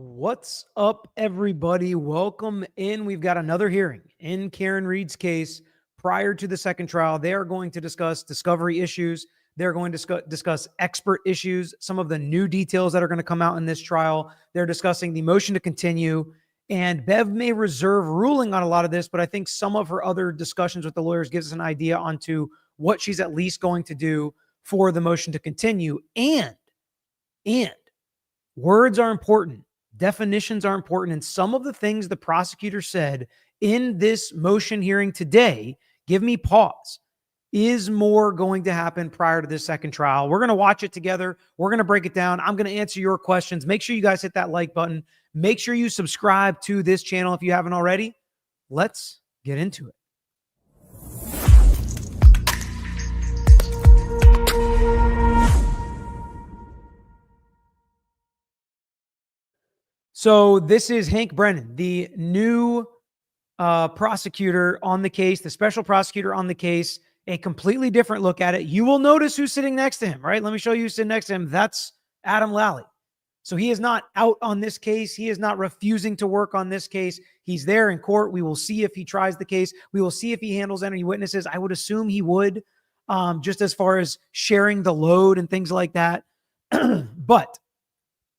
What's up, everybody? Welcome in. We've got another hearing in Karen Reed's case. Prior to the second trial, they are going to discuss discovery issues. They're going to discuss expert issues, some of the new details that are going to come out in this trial. They're discussing the motion to continue. And Bev may reserve ruling on a lot of this, but I think some of her other discussions with the lawyers gives us an idea onto what she's at least going to do for the motion to continue. And words are important. Definitions are important. And some of the things the prosecutor said in this motion hearing today give me pause. Is more going to happen prior to this second trial? We're going to watch it together. We're going to break it down. I'm going to answer your questions. Make sure you guys hit that like button. Make sure you subscribe to this channel if you haven't already. Let's get into it. So this is Hank Brennan, the new prosecutor on the case, the special prosecutor on the case, a completely different look at it. You will notice who's sitting next to him, right? Let me show you who's sitting next to him. That's Adam Lally. So he is not out on this case. He is not refusing to work on this case. He's there in court. We will see if he tries the case. We will see if he handles any witnesses. I would assume he would, just as far as sharing the load and things like that. But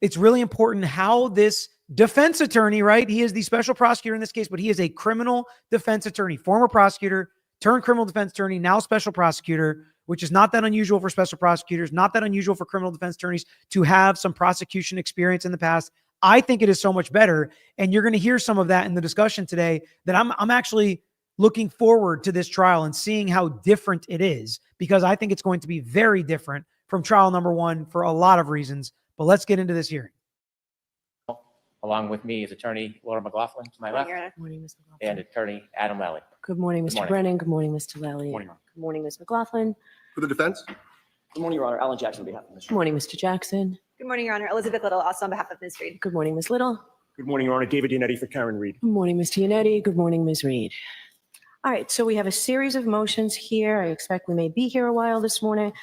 it's really important how this defense attorney, right? He is the special prosecutor in this case, but he is a criminal defense attorney, former prosecutor turned criminal defense attorney, now special prosecutor, which is not that unusual for special prosecutors, not that unusual for criminal defense attorneys to have some prosecution experience in the past. I think it is so much better. And you're going to hear some of that in the discussion today, that I'm actually looking forward to this trial and seeing how different it is, because I think it's going to be very different from trial number one for a lot of reasons. But let's get into this hearing. Along with me is attorney Laura McLaughlin to my left, Good morning, Ms. McLaughlin. and attorney Adam Lally. Good morning, Mr. morning. Brennan. Good morning, Mr. Lally. Good morning. Good morning, Ms. McLaughlin. For the defense? Good morning, Your Honor. Alan Jackson on behalf of Good morning, Mr. Jackson. Good morning, Your Honor. Elizabeth Little, also on behalf of Ms. Reed. Good morning, Ms. Little. Good morning, Your Honor. David Yanetti for Karen Reed. Good morning, Mr. Yanetti. Good morning, Ms. Reed. All right, so we have a series of motions here. I expect we may be here a while this morning.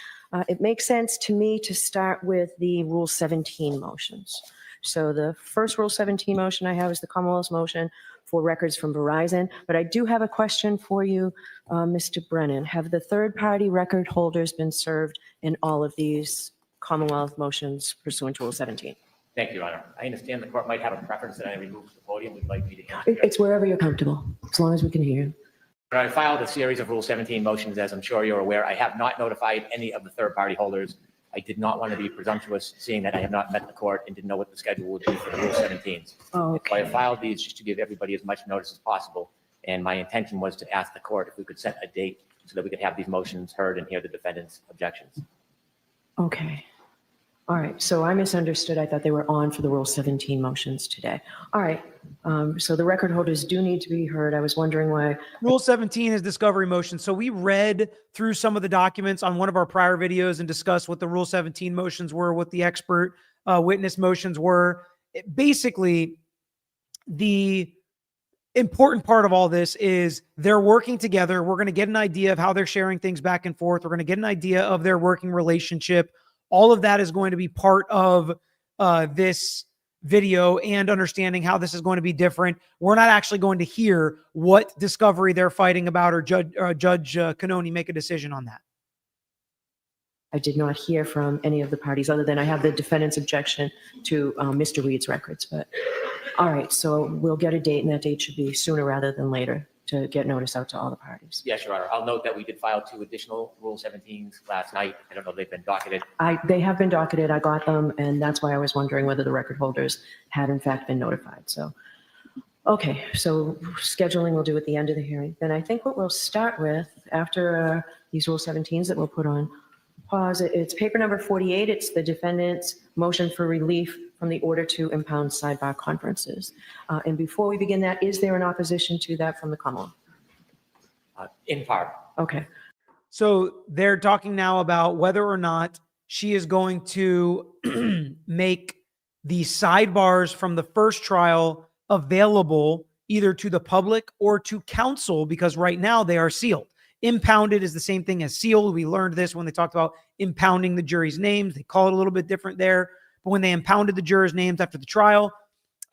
It makes sense to me to start with the Rule 17 motions. So the first Rule 17 motion I have is the Commonwealth's motion for records from Verizon. But I do have a question for you, Mr. Brennan. Have the third-party record holders been served in all of these Commonwealth motions pursuant to Rule 17? Thank you, Your Honor. I understand the court might have a preference that I remove the podium. Would like me to answer. It's wherever you're comfortable, as long as we can hear you. I filed a series of Rule 17 motions, as I'm sure you're aware. I have not notified any of the third-party holders. I did not want to be presumptuous, seeing that I have not met the court and didn't know what the schedule would be for the Rule 17s. Oh, So I okay. filed these just to give everybody as much notice as possible. And my intention was to ask the court if we could set a date so that we could have these motions heard and hear the defendant's objections. Okay. All right. So I misunderstood. I thought they were on for the Rule 17 motions today. All right. So the record holders do need to be heard. I was wondering why. Rule 17 is discovery motion. So we read through some of the documents on one of our prior videos and discussed what the Rule 17 motions were, what the expert witness motions were. Basically, the important part of all this is they're working together. We're going to get an idea of how they're sharing things back and forth. We're going to get an idea of their working relationship. All of that is going to be part of this video and understanding how this is going to be different. We're not actually going to hear what discovery they're fighting about, or Judge Canoni make a decision on that. I did not hear from any of the parties other than I have the defendant's objection to Mr. Reed's records. But all right, so we'll get a date, and that date should be sooner rather than later to get notice out to all the parties. Yes, Your Honor. I'll note that we did file 2 additional Rule 17s last night. I don't know if they've been docketed. They have been docketed. I got them, and that's why I was wondering whether the record holders had in fact been notified. So, okay, so scheduling we'll do at the end of the hearing. Then I think what we'll start with after these Rule 17s that we'll put on pause, it's paper number 48. It's the defendant's motion for relief from the order to impound sidebar conferences. And before we begin that, is there an opposition to that from the Commonwealth? In part. Okay. So they're talking now about whether or not she is going to make the sidebars from the first trial available either to the public or to counsel, because right now they are sealed. Impounded is the same thing as sealed. We learned this when they talked about impounding the jury's names. They call it a little bit different there. But when they impounded the jurors' names after the trial,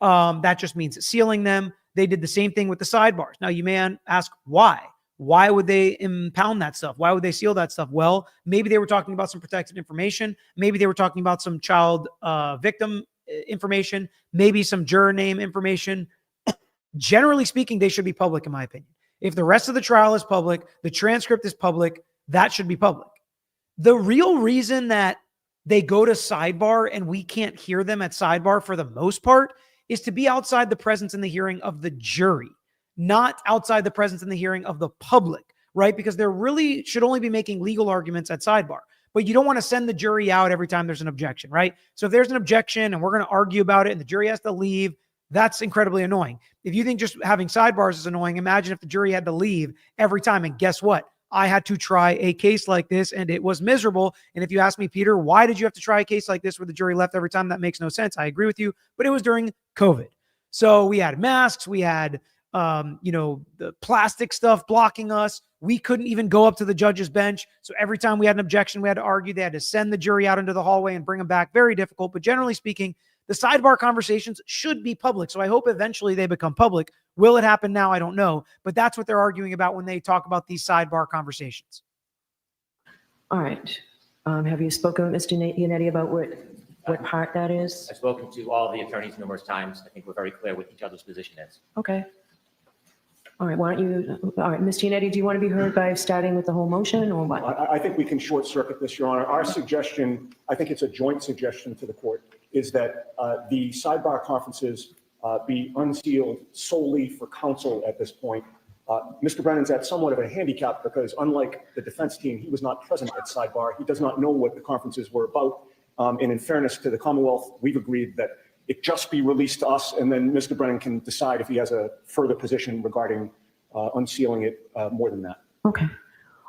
That just means sealing them. They did the same thing with the sidebars. Now, you may ask why. Why would they impound that stuff? Why would they seal that stuff? Well, maybe they were talking about some protected information. Maybe they were talking about some child victim information, maybe some juror name information. Generally speaking, they should be public, in my opinion. If the rest of the trial is public, the transcript is public, that should be public. The real reason that they go to sidebar and we can't hear them at sidebar for the most part is to be outside the presence and the hearing of the jury, not outside the presence and the hearing of the public, right? Because they're really should only be making legal arguments at sidebar. But you don't want to send the jury out every time there's an objection, right? So if there's an objection and we're going to argue about it and the jury has to leave, that's incredibly annoying. If you think just having sidebars is annoying, imagine if the jury had to leave every time. And guess what? I had to try a case like this and it was miserable. And if you ask me, Peter, why did you have to try a case like this where the jury left every time? That makes no sense. I agree with you, but it was during COVID. So we had masks, we had, the plastic stuff blocking us. We couldn't even go up to the judge's bench. So every time we had an objection, we had to argue. They had to send the jury out into the hallway and bring them back. Very difficult. But generally speaking, the sidebar conversations should be public. So I hope eventually they become public. Will it happen now? I don't know. But that's what they're arguing about when they talk about these sidebar conversations. All right. Have you spoken with Mr. Yanetti about what part that is? I've spoken to all the attorneys numerous times. I think we're very clear what each other's position is. Okay. All right. Why don't you, all right, Mr. Yanetti, do you want to be heard by starting with the whole motion or what? I think we can short circuit this, Your Honor. Our suggestion, I think it's a joint suggestion to the court, is that the sidebar conferences be unsealed solely for counsel at this point. Mr. Brennan's at somewhat of a handicap because unlike the defense team, he was not present at sidebar. He does not know what the conferences were about. And in fairness to the Commonwealth, we've agreed that it just be released to us, and then Mr. Brennan can decide if he has a further position regarding unsealing it more than that. Okay.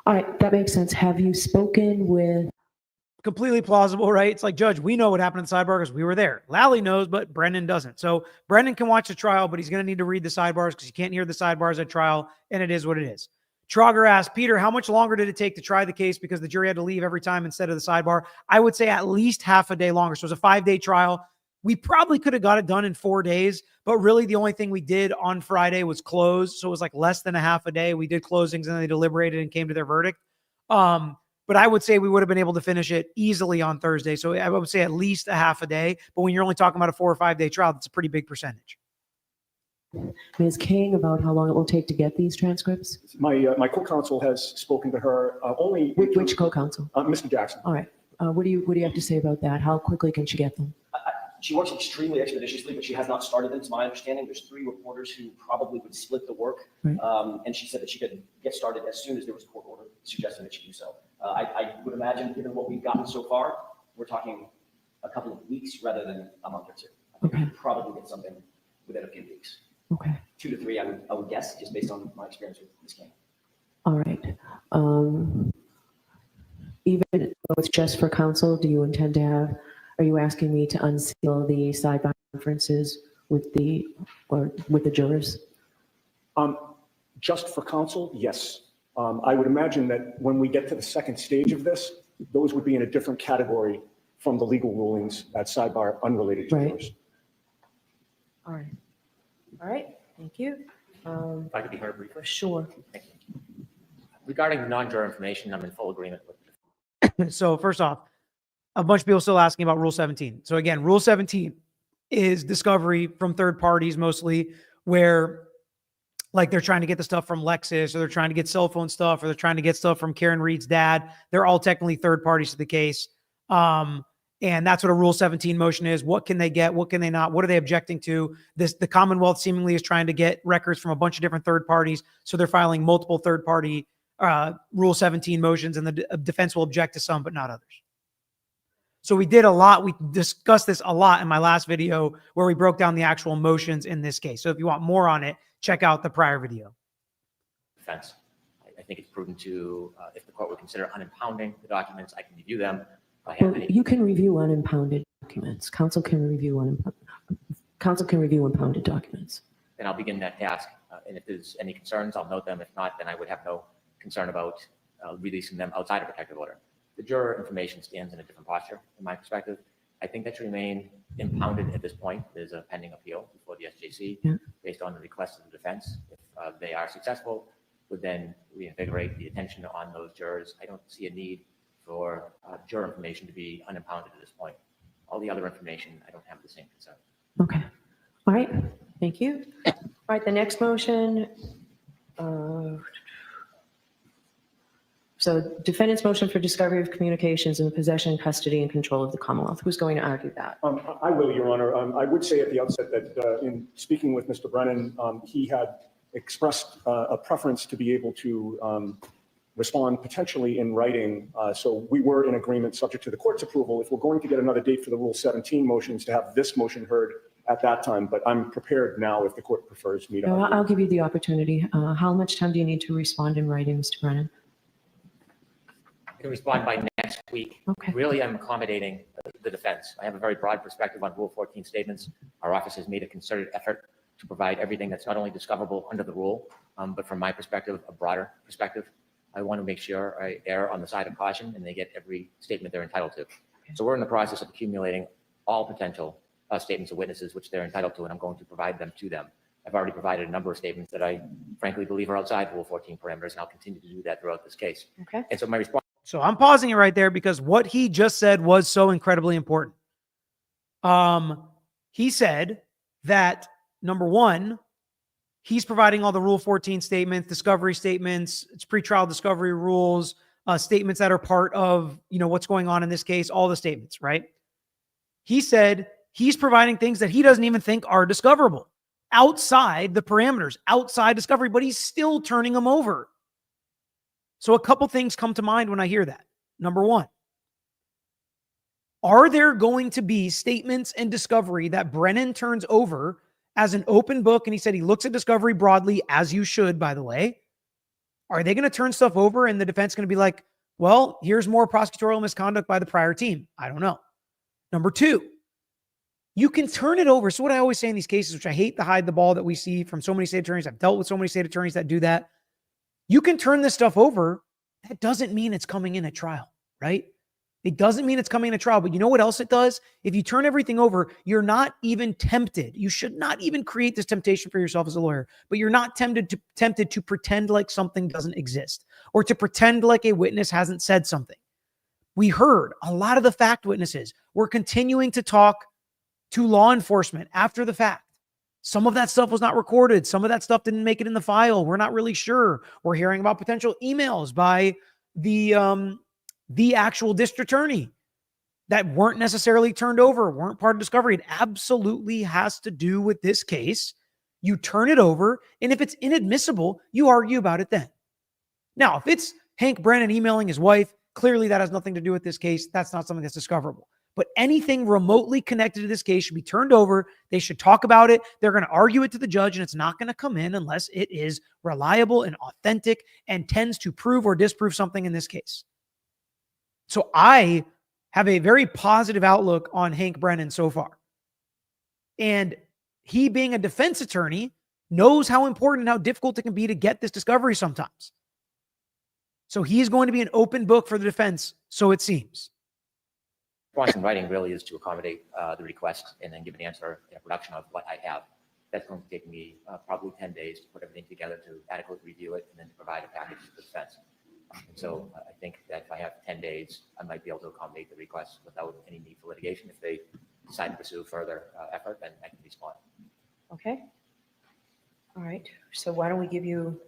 All right. That makes sense. Have you spoken with? Completely plausible, right? It's like, Judge, we know what happened in sidebar because we were there. Lally knows, but Brendan doesn't. So Brendan can watch the trial, but he's going to need to read the sidebars because you can't hear the sidebars at trial, and it is what it is. Trogger asked, Peter, how much longer did it take to try the case because the jury had to leave every time instead of the sidebar? I would say at least half a day longer. So it was a 5-day trial. We probably could have got it done in 4 days, but really the only thing we did on Friday was close. So it was like less than a half a day. We did closings and they deliberated and came to their verdict. But I would say we would have been able to finish it easily on Thursday. So I would say at least a half a day. But when you're only talking about a 4 or 5 day trial, that's a pretty big percentage. Ms. King about how long it will take to get these transcripts? My co-counsel has spoken to her only. Which co-counsel? Mr. Jackson. All right. What do you have to say about that? How quickly can she get them? She works extremely expeditiously, but she has not started them. To my understanding, there's 3 reporters who probably would split the work. Right. And she said that she could get started as soon as there was a court order suggesting that she do so. I would imagine, given what we've gotten so far, we're talking a couple of weeks rather than a month or 2. I think we could probably get something within a few weeks. Okay. 2 to 3, I would guess, just based on my experience with Ms. King. All right. Even though it's just for counsel, do you intend to have, are you asking me to unseal the sidebar conferences with the jurors? Just for counsel, yes. I would imagine that when we get to the second stage of this, those would be in a different category from the legal rulings at sidebar unrelated to jurors. All right. All right. Thank you. If I could be heard briefly. For sure. Thank you. Regarding non-juror information, I'm in full agreement with. So first off, a bunch of people still asking about Rule 17. So again, Rule 17 is discovery from third parties mostly, where like they're trying to get the stuff from Lexus, or they're trying to get cell phone stuff, or they're trying to get stuff from Karen Reed's dad. They're all technically third parties to the case. And that's what a Rule 17 motion is. What can they get? What can they not? What are they objecting to? The Commonwealth seemingly is trying to get records from a bunch of different third parties. So they're filing multiple third party Rule 17 motions, and the defense will object to some, but not others. So we did a lot. We discussed this a lot in my last video where we broke down the actual motions in this case. So if you want more on it, check out the prior video. Defense. I think it's prudent to, if the court would consider unimpounding the documents, I can review them. Well, you can review unimpounded documents. Counsel can review impounded documents. Then I'll begin that task. And if there's any concerns, I'll note them. If not, then I would have no concern about releasing them outside of protective order. The juror information stands in a different posture, in my perspective. I think that should remain impounded at this point. There's a pending appeal before the SJC Yeah. based on the request of the defense. If they are successful, would then reinvigorate the attention on those jurors. I don't see a need for juror information to be unimpounded at this point. All the other information, I don't have the same concern. Okay. All right. Thank you. All right. The next motion. So defendant's motion for discovery of communications in the possession, custody, and control of the Commonwealth. Who's going to argue that? I will, Your Honor. I would say at the outset that in speaking with Mr. Brennan, he had expressed a preference to be able to respond potentially in writing. So we were in agreement, subject to the court's approval, if we're going to get another date for the Rule 17 motions, to have this motion heard at that time. But I'm prepared now if the court prefers me to. No, I'll give you the opportunity. How much time do you need to respond in writing, Mr. Brennan? I can respond by next week. Okay. Really, I'm accommodating the defense. I have a very broad perspective on Rule 14 statements. Our office has made a concerted effort to provide everything that's not only discoverable under the rule, but from my perspective, a broader perspective. I want to make sure I err on the side of caution and they get every statement they're entitled to. So we're in the process of accumulating all potential statements of witnesses which they're entitled to, and I'm going to provide them to them. I've already provided a number of statements that I frankly believe are outside Rule 14 parameters, and I'll continue to do that throughout this case. Okay. And so my response. So I'm pausing it right there because what he just said was so incredibly important. He said that, number one, he's providing all the Rule 14 statements, discovery statements, it's pretrial discovery rules, statements that are part of, what's going on in this case, all the statements, right? He said he's providing things that he doesn't even think are discoverable outside the parameters, outside discovery, but he's still turning them over. So a couple things come to mind when I hear that. Number one, are there going to be statements and discovery that Brennan turns over as an open book? And he said he looks at discovery broadly, as you should, by the way. Are they going to turn stuff over and the defense going to be like, well, here's more prosecutorial misconduct by the prior team? I don't know. Number two, you can turn it over. So what I always say in these cases, which I hate to hide the ball that we see from so many state attorneys, I've dealt with so many state attorneys that do that. You can turn this stuff over. That doesn't mean it's coming in at trial, right? It doesn't mean it's coming in at trial, but you know what else it does? If you turn everything over, you're not even tempted. You should not even create this temptation for yourself as a lawyer, but you're not tempted to pretend like something doesn't exist or to pretend like a witness hasn't said something. We heard a lot of the fact witnesses were continuing to talk to law enforcement after the fact. Some of that stuff was not recorded. Some of that stuff didn't make it in the file. We're not really sure. We're hearing about potential emails by the actual district attorney that weren't necessarily turned over, weren't part of discovery. It absolutely has to do with this case. You turn it over, and if it's inadmissible, you argue about it then. Now, if it's Hank Brennan emailing his wife, clearly that has nothing to do with this case. That's not something that's discoverable. But anything remotely connected to this case should be turned over. They should talk about it. They're going to argue it to the judge, and it's not going to come in unless it is reliable and authentic and tends to prove or disprove something in this case. So I have a very positive outlook on Hank Brennan so far. And he, being a defense attorney, knows how important and how difficult it can be to get this discovery sometimes. So he's going to be an open book for the defense, so it seems. Response in writing really is to accommodate the request and then give an answer in a production of what I have. That's going to take me probably 10 days to put everything together, to adequately review it, and then to provide a package to the defense. And so I think that if I have 10 days, I might be able to accommodate the request without any need for litigation. If they decide to pursue further effort, then I can respond. Okay. All right. So why don't we give you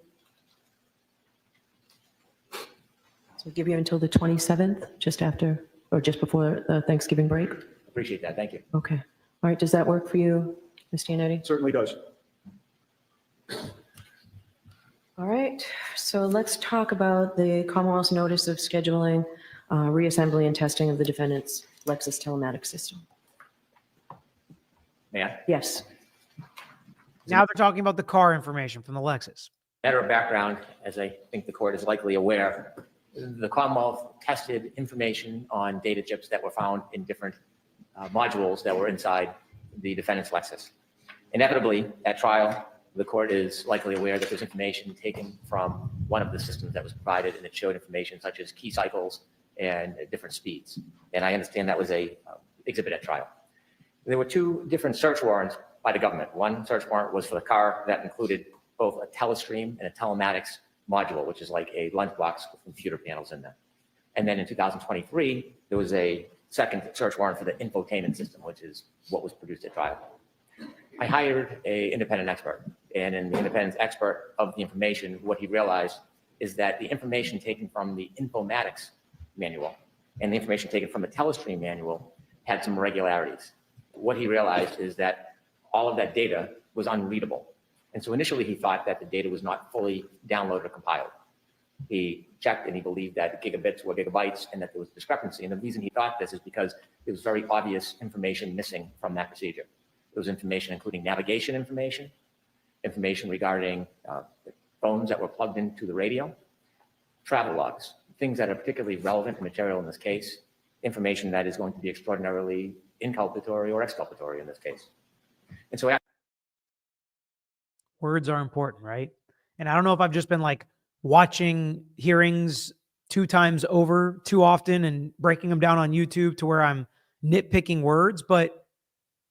until the 27th, just after or just before the Thanksgiving break? Appreciate that. Thank you. Okay. All right. Does that work for you, Mr. Yanetti? Certainly does. All right. So let's talk about the Commonwealth's notice of scheduling, reassembly and testing of the defendant's Lexus telematics system. May I? Yes. Now they're talking about the car information from the Lexus. Matter of background, as I think the court is likely aware, the Commonwealth tested information on data chips that were found in different modules that were inside the defendant's Lexus. Inevitably, at trial, the court is likely aware that there's information taken from one of the systems that was provided, and it showed information such as key cycles and different speeds. And I understand that was a exhibit at trial. There were two different search warrants by the government. One search warrant was for the car that included both a telestream and a telematics module, which is like a lunchbox with computer panels in them. And then in 2023, there was a second search warrant for the infotainment system, which is what was produced at trial. I hired an independent expert, and in the independent expert of the information, what he realized is that the information taken from the informatics manual and the information taken from the telestream manual had some irregularities. What he realized is that all of that data was unreadable. And so initially he thought that the data was not fully downloaded or compiled. He checked and he believed that gigabits were gigabytes and that there was discrepancy. And the reason he thought this is because there was very obvious information missing from that procedure. There was information including navigation information, information regarding the phones that were plugged into the radio, travel logs, things that are particularly relevant and material in this case, information that is going to be extraordinarily inculpatory or exculpatory in this case. And so Words are important, right? And I don't know if I've just been like watching hearings 2 times over too often and breaking them down on YouTube to where I'm nitpicking words, but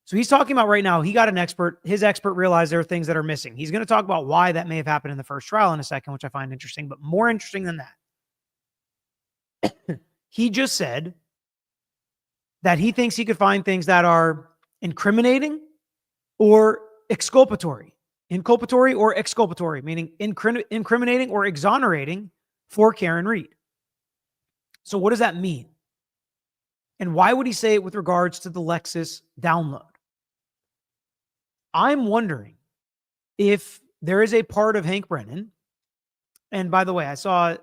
so he's talking about right now, he got an expert, his expert realized there are things that are missing. He's going to talk about why that may have happened in the first trial in a second, which I find interesting, but more interesting than that. He just said that he thinks he could find things that are incriminating or exculpatory. Inculpatory or exculpatory, meaning incriminating or exonerating for Karen Reed. So what does that mean? And why would he say it with regards to the Lexus download? I'm wondering if there is a part of Hank Brennan, and by the way, I saw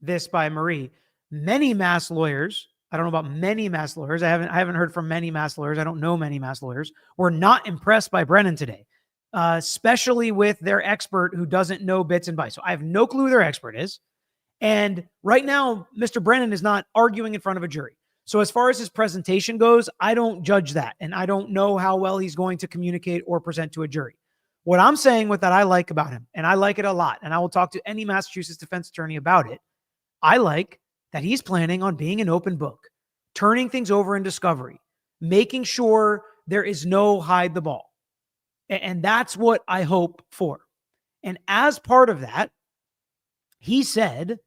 this by Marie, many mass lawyers, I don't know about many mass lawyers, I haven't heard from many mass lawyers, I don't know many mass lawyers, were not impressed by Brennan today, especially with their expert who doesn't know bits and bytes. So I have no clue who their expert is. And right now, Mr. Brennan is not arguing in front of a jury. So as far as his presentation goes, I don't judge that. And I don't know how well he's going to communicate or present to a jury. What I'm saying with that I like about him, and I like it a lot, and I will talk to any Massachusetts defense attorney about it, I like that he's planning on being an open book, turning things over in discovery, making sure there is no hide the ball. And that's what I hope for. And as part of that, he said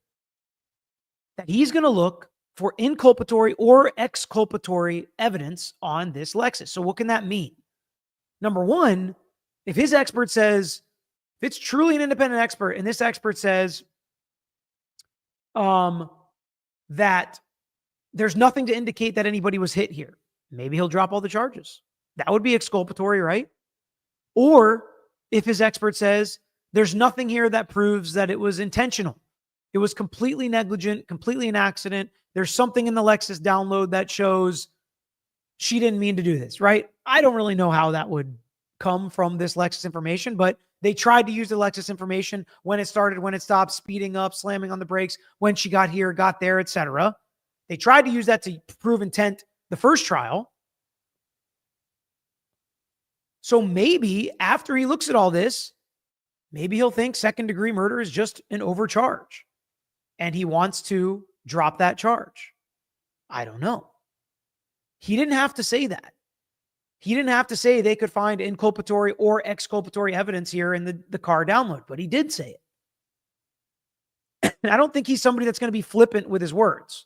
that he's going to look for inculpatory or exculpatory evidence on this Lexus. So what can that mean? Number one, if his expert says, if it's truly an independent expert and this expert says that there's nothing to indicate that anybody was hit here, maybe he'll drop all the charges. That would be exculpatory, right? Or if his expert says there's nothing here that proves that it was intentional, it was completely negligent, completely an accident, there's something in the Lexus download that shows she didn't mean to do this, right? I don't really know how that would come from this Lexus information, but they tried to use the Lexus information when it started, when it stopped, speeding up, slamming on the brakes, when she got here, got there, etc. They tried to use that to prove intent the first trial. So maybe after he looks at all this, maybe he'll think second-degree murder is just an overcharge and he wants to drop that charge. I don't know. He didn't have to say that. He didn't have to say they could find inculpatory or exculpatory evidence here in the car download, but he did say it. And I don't think he's somebody that's going to be flippant with his words.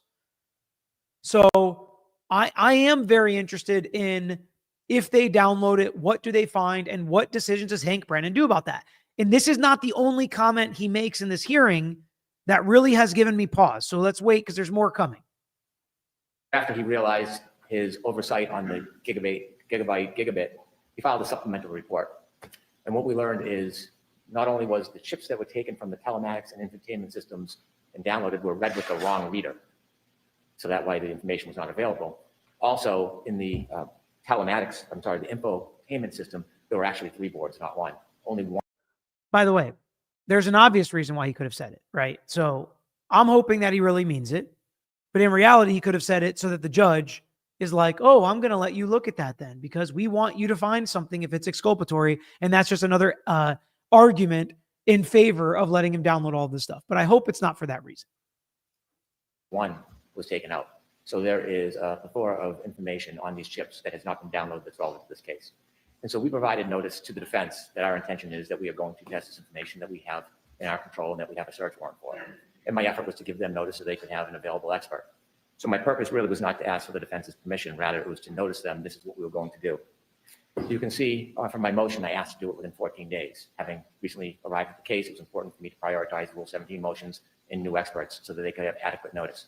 So I am very interested in, if they download it, what do they find and what decisions does Hank Brennan do about that? And this is not the only comment he makes in this hearing that really has given me pause. So let's wait because there's more coming. after he realized his oversight on the gigabit, he filed a supplemental report. And what we learned is not only was the chips that were taken from the telematics and infotainment systems and downloaded were read with the wrong reader. So that way the information was not available. Also in the the infotainment system, there were actually 3 boards, not 1, only 1. By the way, there's an obvious reason why he could have said it, right? So I'm hoping that he really means it. But in reality, he could have said it so that the judge is like, oh, I'm going to let you look at that then, because we want you to find something if it's exculpatory. And that's just another argument in favor of letting him download all this stuff. But I hope it's not for that reason. 1 was taken out. So there is a plethora of information on these chips that has not been downloaded that's relevant to this case. And so we provided notice to the defense that our intention is that we are going to test this information that we have in our control and that we have a search warrant for. And my effort was to give them notice so they could have an available expert. So my purpose really was not to ask for the defense's permission. Rather, it was to notice them, this is what we were going to do. You can see from my motion, I asked to do it within 14 days. Having recently arrived at the case, it was important for me to prioritize Rule 17 motions and new experts so that they could have adequate notice.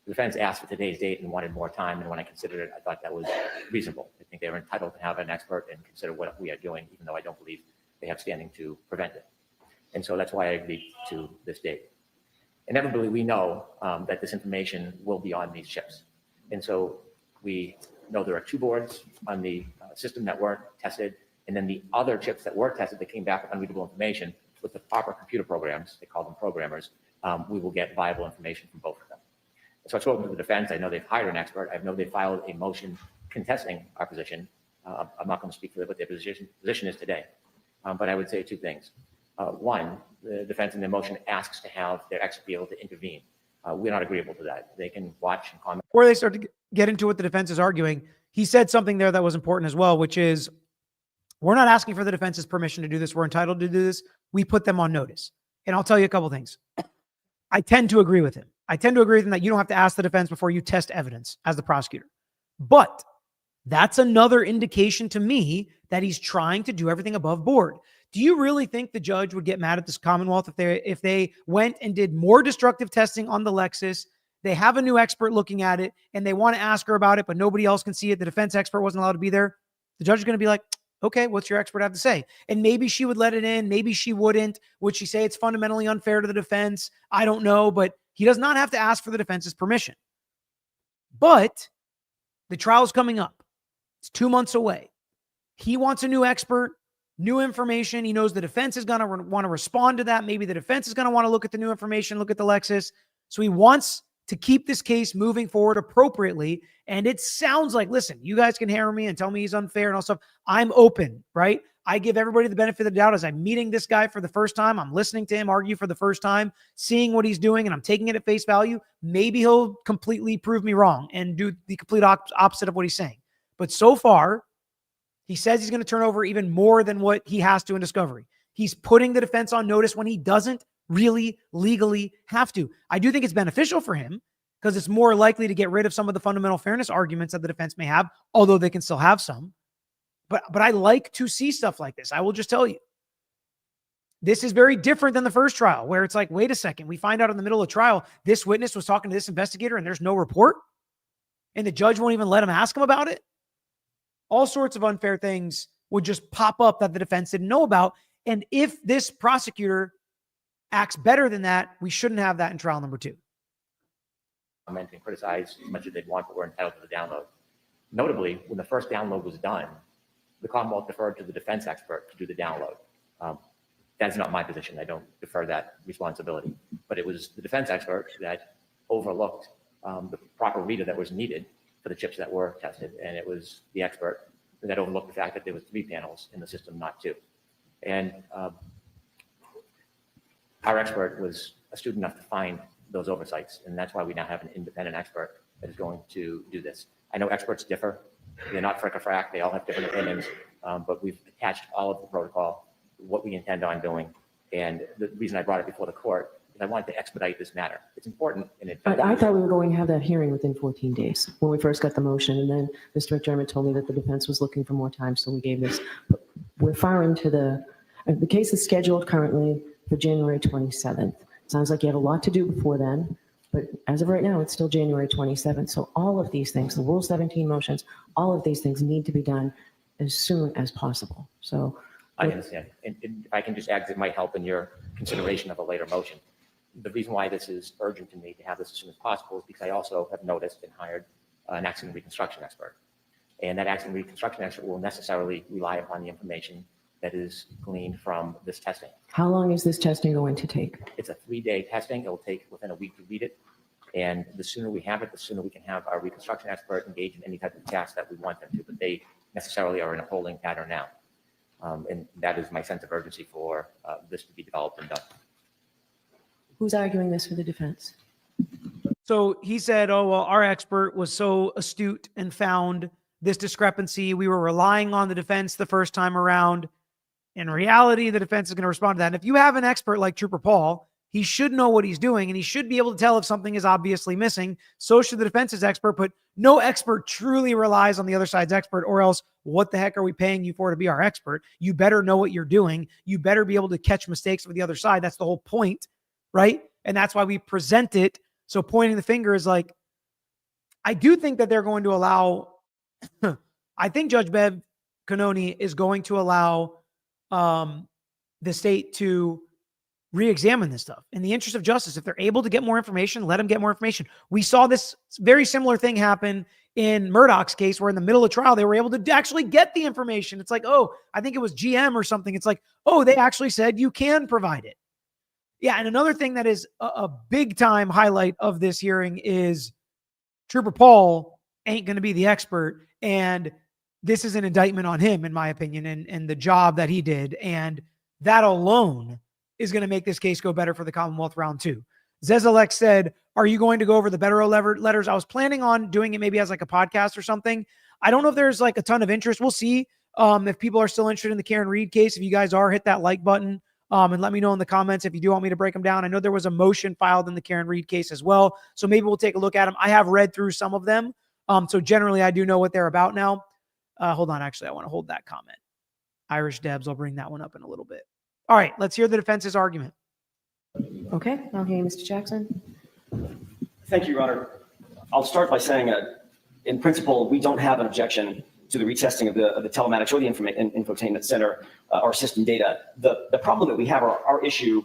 The defense asked for today's date and wanted more time, and when I considered it, I thought that was reasonable. I think they were entitled to have an expert and consider what we are doing, even though I don't believe they have standing to prevent it. And so that's why I agreed to this date. Inevitably, we know that this information will be on these chips. And so we know there are 2 boards on the system that weren't tested, and then the other chips that were tested that came back with unreadable information with the proper computer programs, they call them programmers, we will get viable information from both of them. So I've spoken to the defense. I know they've hired an expert. I know they filed a motion contesting our position. I'm not going to speak for what their position is today, but I would say 2 things. One, the defense in their motion asks to have their expert be able to intervene. We're not agreeable to that. They can watch and comment. Before they start to get into what the defense is arguing, he said something there that was important as well, which is we're not asking for the defense's permission to do this. We're entitled to do this. We put them on notice. And I'll tell you a couple things. I tend to agree with him. I tend to agree with him that you don't have to ask the defense before you test evidence as the prosecutor. But that's another indication to me that he's trying to do everything above board. Do you really think the judge would get mad at this Commonwealth if they went and did more destructive testing on the Lexus? They have a new expert looking at it and they want to ask her about it, but nobody else can see it. The defense expert wasn't allowed to be there. The judge is going to be like, okay, what's your expert have to say? And maybe she would let it in. Maybe she wouldn't. Would she say it's fundamentally unfair to the defense? I don't know, but he does not have to ask for the defense's permission. But the trial's coming up. It's 2 months away. He wants a new expert, new information. He knows the defense is going to want to respond to that. Maybe the defense is going to want to look at the new information, look at the Lexus. So he wants to keep this case moving forward appropriately. And it sounds like, listen, you guys can hammer me and tell me he's unfair and all stuff. I'm open, right? I give everybody the benefit of the doubt as I'm meeting this guy for the first time. I'm listening to him argue for the first time, seeing what he's doing, and I'm taking it at face value. Maybe he'll completely prove me wrong and do the complete opposite of what he's saying. But so far, he says he's going to turn over even more than what he has to in discovery. He's putting the defense on notice when he doesn't really legally have to. I do think it's beneficial for him because it's more likely to get rid of some of the fundamental fairness arguments that the defense may have, although they can still have some. But I like to see stuff like this. I will just tell you. This is very different than the first trial where it's like, wait a second, we find out in the middle of trial, this witness was talking to this investigator and there's no report and the judge won't even let him ask him about it. All sorts of unfair things would just pop up that the defense didn't know about. And if this prosecutor acts better than that, we shouldn't have that in trial number 2. Comment and criticize as much as they'd want, but we're entitled to the download. Notably, when the first download was done, the Commonwealth deferred to the defense expert to do the download. That's not my position. I don't defer that responsibility. But it was the defense expert that overlooked the proper reader that was needed for the chips that were tested. And it was the expert that overlooked the fact that there was 3 panels in the system, not 2. And our expert was astute enough to find those oversights. And that's why we now have an independent expert that is going to do this. I know experts differ. They're not frick or frack. They all have different opinions. But we've attached all of the protocol, what we intend on doing. And the reason I brought it before the court is I wanted to expedite this matter. It's important. And I thought we were going to have that hearing within 14 days when we first got the motion. And then Mr. McDermott told me that the defense was looking for more time, so we gave this. But we're far into the case is scheduled currently for January 27th. Sounds like you have a lot to do before then. But as of right now, it's still January 27th. So all of these things, the Rule 17 motions, all of these things need to be done as soon as possible. So I understand. And if I can just add, it might help in your consideration of a later motion. The reason why this is urgent to me to have this as soon as possible is because I also have noticed and hired an accident reconstruction expert. And that accident reconstruction expert will necessarily rely upon the information that is gleaned from this testing. how long is this testing going to take? It's a 3-day testing. It will take within a week to read it. And the sooner we have it, the sooner we can have our reconstruction expert engage in any type of task that we want them to, but they necessarily are in a holding pattern now. And that is my sense of urgency for this to be developed and done. Who's arguing this for the defense? So he said, oh, well, our expert was so astute and found this discrepancy. We were relying on the defense the first time around. In reality, the defense is going to respond to that. And if you have an expert like Trooper Paul, he should know what he's doing, and he should be able to tell if something is obviously missing. So should the defense's expert, but no expert truly relies on the other side's expert, or else what the heck are we paying you for to be our expert? You better know what you're doing. You better be able to catch mistakes with the other side. That's the whole point, right? And that's why we present it. So pointing the finger is like, I do think that they're going to allow, I think Judge Bev Canoni is going to allow the state to re-examine this stuff in the interest of justice. If they're able to get more information, let them get more information. We saw this very similar thing happen in Murdoch's case, where in the middle of trial, they were able to actually get the information. It's like, oh, I think it was GM or something. It's like, oh, they actually said you can provide it. Yeah. And another thing that is a big time highlight of this hearing is Trooper Paul ain't going to be the expert. And this is an indictment on him, in my opinion, and the job that he did. And that alone is going to make this case go better for the Commonwealth round 2. Zezalek said, are you going to go over the Bettero letters? I was planning on doing it maybe as like a podcast or something. I don't know if there's like a ton of interest. We'll see if people are still interested in the Karen Reed case. If you guys are, hit that like button and let me know in the comments if you do want me to break them down. I know there was a motion filed in the Karen Reed case as well, so maybe we'll take a look at them. I have read through some of them, so generally I do know what they're about now. Hold on, actually, I want to hold that comment. Irish Debs, I'll bring that one up in a little bit. All right, let's hear the defense's argument. Okay, I'll hear you, Mr. Jackson. Thank you, Your Honor. I'll start by saying, in principle, we don't have an objection to the retesting of the telematics or the infotainment center, our system data. The problem that we have, our issue,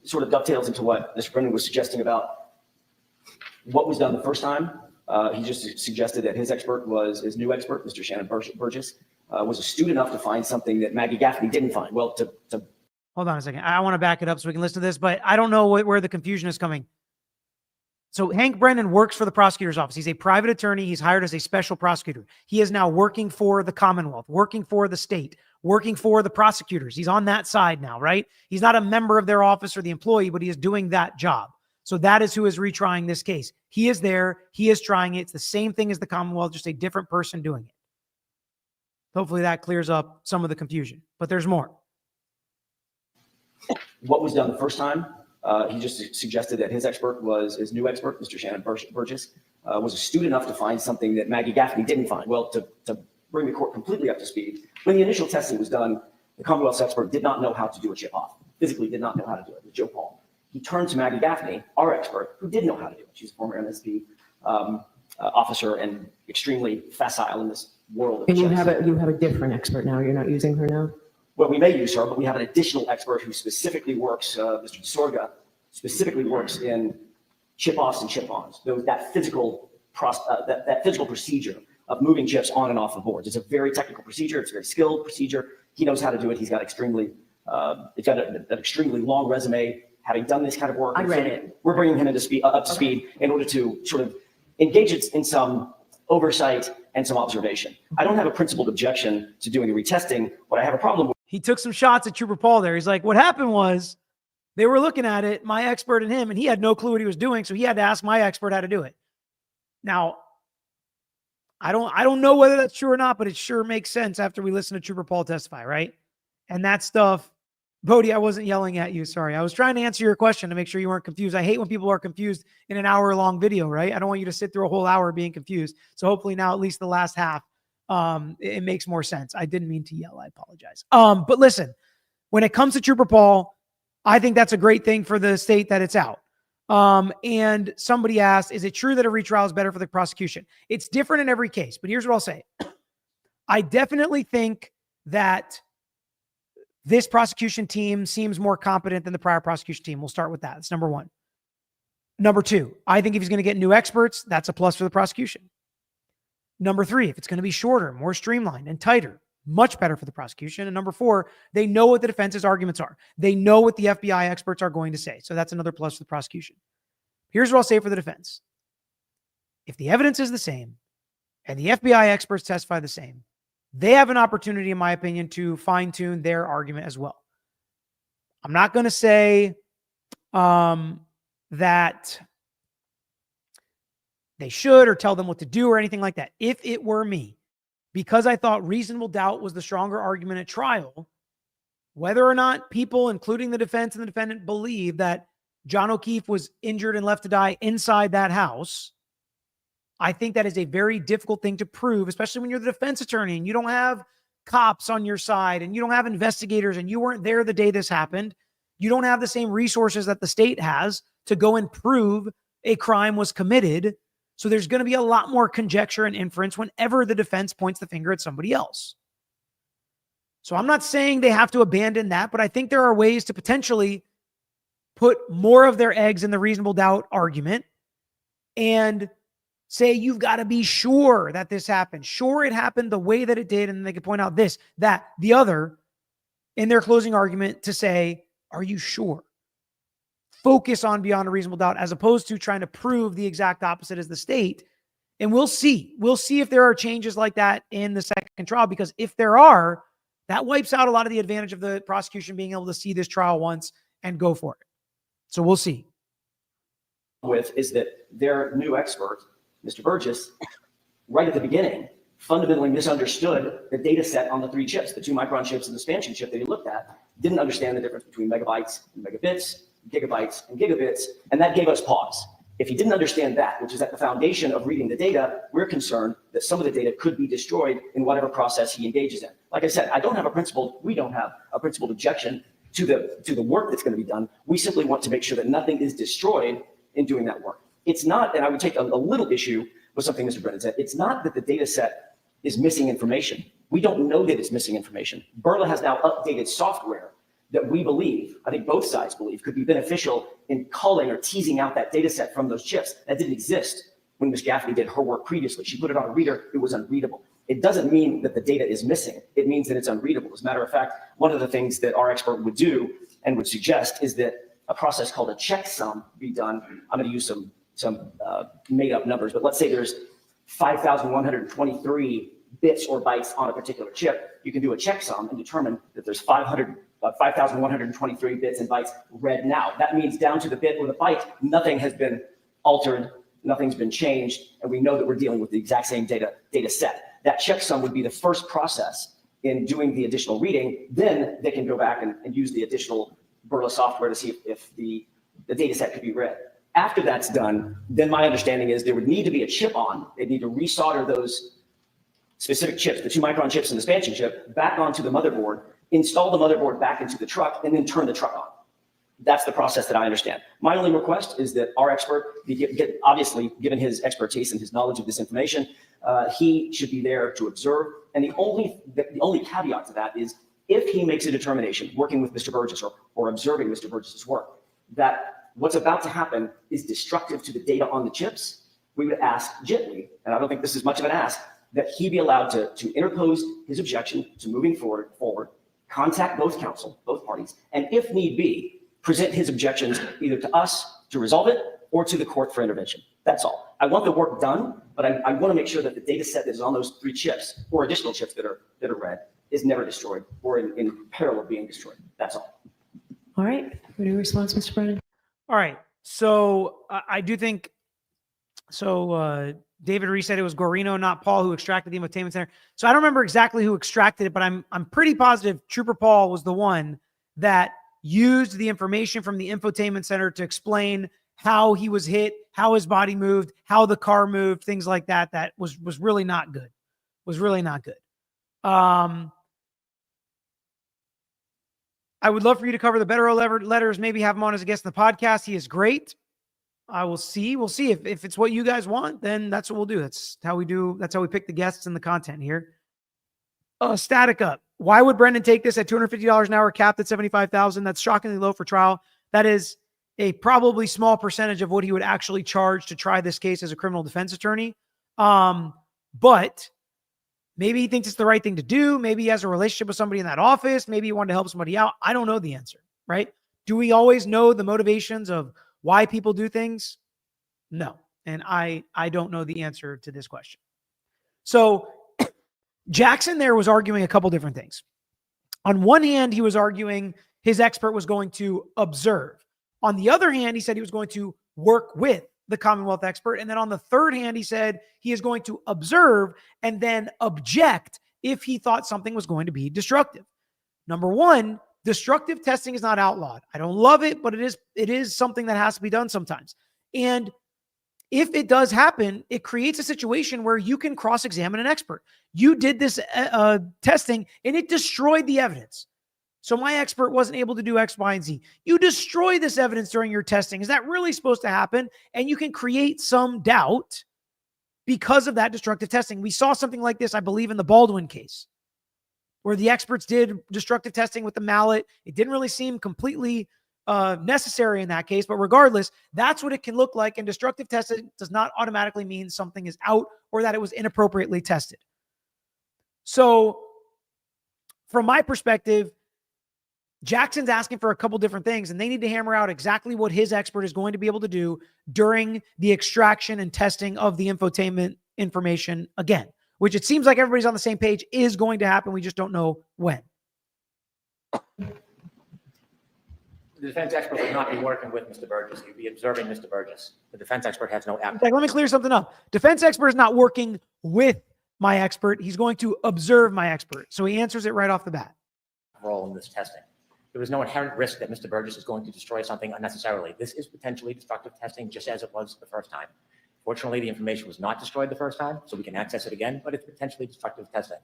sort of dovetails into what Mr. Brennan was suggesting about what was done the first time. He just suggested that his new expert, Mr. Shannon Burgess, was astute enough to find something that Maggie Gaffney didn't find. Well, Hold on a second. I want to back it up so we can listen to this, but I don't know where the confusion is coming. So Hank Brennan works for the prosecutor's office. He's a private attorney. He's hired as a special prosecutor. He is now working for the Commonwealth, working for the state, working for the prosecutors. He's on that side now, right? He's not a member of their office or the employee, but he is doing that job. So that is who is retrying this case. He is there. He is trying it. It's the same thing as the Commonwealth, just a different person doing it. Hopefully that clears up some of the confusion, but there's more. what was done the first time, he just suggested that his new expert, Mr. Shannon Burgess, was astute enough to find something that Maggie Gaffney didn't find. Well, to bring the court completely up to speed, when the initial testing was done, the Commonwealth's expert did not know how to do a chip off, physically did not know how to do it, with Joe Paul. He turned to Maggie Gaffney, our expert, who did know how to do it. She's a former MSP officer and extremely facile in this world. And you have a different expert now. You're not using her now? Well, we may use her, but we have an additional expert who specifically works, Mr. Sorga, specifically works in chip-offs and chip-ons. That physical procedure of moving chips on and off the boards. It's a very technical procedure. It's a very skilled procedure. He knows how to do it. He's got an extremely long resume, having done this kind of work. I read it. We're bringing him up to speed in order to sort of engage it in some oversight and some observation. I don't have a principled objection to doing the retesting. What I have a problem with. He took some shots at Trooper Paul there. He's like, what happened was they were looking at it, my expert and him, and he had no clue what he was doing. So he had to ask my expert how to do it. Now, I don't know whether that's true or not, but it sure makes sense after we listen to Trooper Paul testify, right? And that stuff, Bodie, I wasn't yelling at you. Sorry. I was trying to answer your question to make sure you weren't confused. I hate when people are confused in an hour-long video, right? I don't want you to sit through a whole hour being confused. So hopefully now at least the last half, it makes more sense. I didn't mean to yell. I apologize. But listen, when it comes to Trooper Paul, I think that's a great thing for the state that it's out. And somebody asked, is it true that a retrial is better for the prosecution? It's different in every case, but here's what I'll say. I definitely think that this prosecution team seems more competent than the prior prosecution team. We'll start with that. That's number one. Number two, I think if he's going to get new experts, that's a plus for the prosecution. Number three, if it's going to be shorter, more streamlined and tighter, much better for the prosecution. And number four, they know what the defense's arguments are. They know what the FBI experts are going to say. So that's another plus for the prosecution. Here's what I'll say for the defense. If the evidence is the same and the FBI experts testify the same, they have an opportunity, in my opinion, to fine-tune their argument as well. I'm not going to say that they should or tell them what to do or anything like that. If it were me, because I thought reasonable doubt was the stronger argument at trial, whether or not people, including the defense and the defendant, believe that John O'Keefe was injured and left to die inside that house, I think that is a very difficult thing to prove, especially when you're the defense attorney and you don't have cops on your side and you don't have investigators and you weren't there the day this happened. You don't have the same resources that the state has to go and prove a crime was committed. So there's going to be a lot more conjecture and inference whenever the defense points the finger at somebody else. So I'm not saying they have to abandon that, but I think there are ways to potentially put more of their eggs in the reasonable doubt argument and say, you've got to be sure that this happened. Sure, it happened the way that it did. And they could point out this, that, the other in their closing argument to say, are you sure? Focus on beyond a reasonable doubt as opposed to trying to prove the exact opposite as the state. And we'll see. We'll see if there are changes like that in the second trial, because if there are, that wipes out a lot of the advantage of the prosecution being able to see this trial once and go for it. So we'll see. With is that their new expert, Mr. Burgess, right at the beginning, fundamentally misunderstood the data set on the 3 chips, the 2 micron chips and the expansion chip that he looked at, didn't understand the difference between megabytes and megabits, gigabytes and gigabits, and that gave us pause. If he didn't understand that, which is at the foundation of reading the data, we're concerned that some of the data could be destroyed in whatever process he engages in. Like I said, we don't have a principled objection to the work that's going to be done. We simply want to make sure that nothing is destroyed in doing that work. It's not, and I would take a little issue with something Mr. Brennan said, it's not that the data set is missing information. We don't know that it's missing information. Burla has now updated software that we believe, I think both sides believe, could be beneficial in culling or teasing out that data set from those chips. That didn't exist when Ms. Gaffney did her work previously. She put it on a reader, it was unreadable. It doesn't mean that the data is missing. It means that it's unreadable. As a matter of fact, one of the things that our expert would do and would suggest is that a process called a checksum be done. I'm going to use some made up numbers, but let's say there's 5,123 bits or bytes on a particular chip. You can do a checksum and determine that there's 5,123 bits and bytes read now. That means down to the bit or the byte, nothing has been altered, nothing's been changed, and we know that we're dealing with the exact same data set. That checksum would be the first process in doing the additional reading. Then they can go back and use the additional Burla software to see if the data set could be read. After that's done, then my understanding is there would need to be a chip on. They'd need to resolder those specific chips, the 2 micron chips and the expansion chip, back onto the motherboard, install the motherboard back into the truck, and then turn the truck on. That's the process that I understand. My only request is that our expert, obviously, given his expertise and his knowledge of this information, he should be there to observe. And the only caveat to that is if he makes a determination, working with Mr. Burgess or observing Mr. Burgess's work, that what's about to happen is destructive to the data on the chips, we would ask gently, and I don't think this is much of an ask, that he be allowed to interpose his objection to moving forward, contact both counsel, both parties, and if need be, present his objections either to us to resolve it or to the court for intervention. That's all. I want the work done, but I want to make sure that the data set that is on those 3 chips or additional chips that are read is never destroyed or in peril of being destroyed. That's all. All right. Any response, Mr. Brennan? All right. So I do think, David Reese said it was Gorino, not Paul, who extracted the infotainment center. So I don't remember exactly who extracted it, but I'm pretty positive Trooper Paul was the one that used the information from the infotainment center to explain how he was hit, how his body moved, how the car moved, things like that. That was really not good. Was really not good. I would love for you to cover the Better letters, maybe have him on as a guest in the podcast. He is great. I will see. We'll see if it's what you guys want, then that's what we'll do. That's how we do. That's how we pick the guests and the content here. Static Up. Why would Brendan take this at $250 an hour, capped at $75,000? That's shockingly low for trial. That is a probably small percentage of what he would actually charge to try this case as a criminal defense attorney. But maybe he thinks it's the right thing to do. Maybe he has a relationship with somebody in that office. Maybe he wanted to help somebody out. I don't know the answer, right? Do we always know the motivations of why people do things? No. And I don't know the answer to this question. So Jackson there was arguing a couple different things. On one hand, he was arguing his expert was going to observe. On the other hand, he said he was going to work with the Commonwealth expert. And then on the third hand, he said he is going to observe and then object if he thought something was going to be destructive. Number one, destructive testing is not outlawed. I don't love it, but it is something that has to be done sometimes. And if it does happen, it creates a situation where you can cross-examine an expert. You did this testing and it destroyed the evidence. So my expert wasn't able to do X, Y, and Z. You destroy this evidence during your testing. Is that really supposed to happen? And you can create some doubt because of that destructive testing. We saw something like this, I believe, in the Baldwin case, where the experts did destructive testing with the mallet. It didn't really seem completely necessary in that case, but regardless, that's what it can look like. And destructive testing does not automatically mean something is out or that it was inappropriately tested. So from my perspective, Jackson's asking for a couple different things, and they need to hammer out exactly what his expert is going to be able to do during the extraction and testing of the infotainment information again, which it seems like everybody's on the same page is going to happen. We just don't know when. The defense expert would not be working with Mr. Burgess. He'd be observing Mr. Burgess. The defense expert has no In fact, let me clear something up. Defense expert is not working with my expert. He's going to observe my expert. So he answers it right off the bat. role in this testing. There is no inherent risk that Mr. Burgess is going to destroy something unnecessarily. This is potentially destructive testing, just as it was the first time. Fortunately, the information was not destroyed the first time, so we can access it again, but it's potentially destructive testing.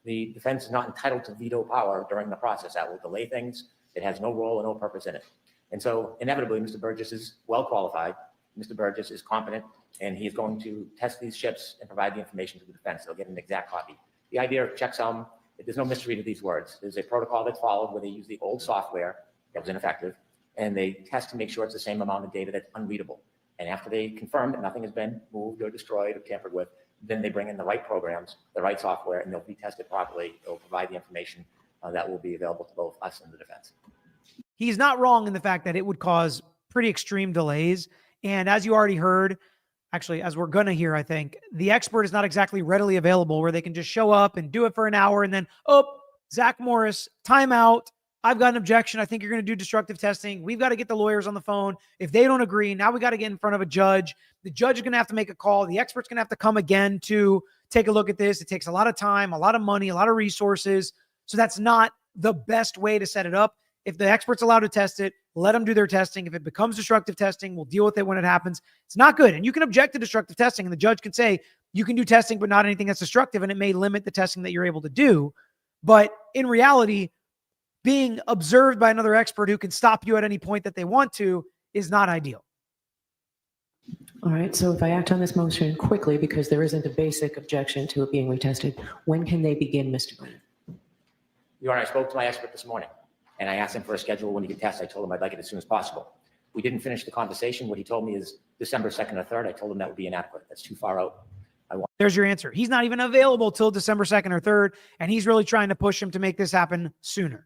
The defense is not entitled to veto power during the process. That will delay things. It has no role and no purpose in it. And so inevitably, Mr. Burgess is well qualified. Mr. Burgess is competent, and he is going to test these ships and provide the information to the defense. They'll get an exact copy. The idea of checksum, there's no mystery to these words. There's a protocol that's followed where they use the old software that was ineffective, and they test to make sure it's the same amount of data that's unreadable. And after they confirm that nothing has been moved or destroyed or tampered with, then they bring in the right programs, the right software, and they'll be tested properly. They'll provide the information that will be available to both us and the defense. He's not wrong in the fact that it would cause pretty extreme delays. And as you already heard, actually, as we're going to hear, I think, the expert is not exactly readily available where they can just show up and do it for an hour and then, oh, Zach Morris, timeout. I've got an objection. I think you're going to do destructive testing. We've got to get the lawyers on the phone. If they don't agree, now we got to get in front of a judge. The judge is going to have to make a call. The expert's going to have to come again to take a look at this. It takes a lot of time, a lot of money, a lot of resources. So that's not the best way to set it up. If the expert's allowed to test it, let them do their testing. If it becomes destructive testing, we'll deal with it when it happens. It's not good. And you can object to destructive testing, and the judge can say, you can do testing, but not anything that's destructive, and it may limit the testing that you're able to do. But in reality, being observed by another expert who can stop you at any point that they want to is not ideal. All right, so if I act on this motion quickly, because there isn't a basic objection to it being retested, when can they begin, Mr. Brennan? Your Honor, I spoke to my expert this morning, and I asked him for a schedule when he could test. I told him I'd like it as soon as possible. We didn't finish the conversation. What he told me is December 2nd or 3rd. I told him that would be inadequate. That's too far out. There's your answer. He's not even available till December 2nd or 3rd, and he's really trying to push him to make this happen sooner.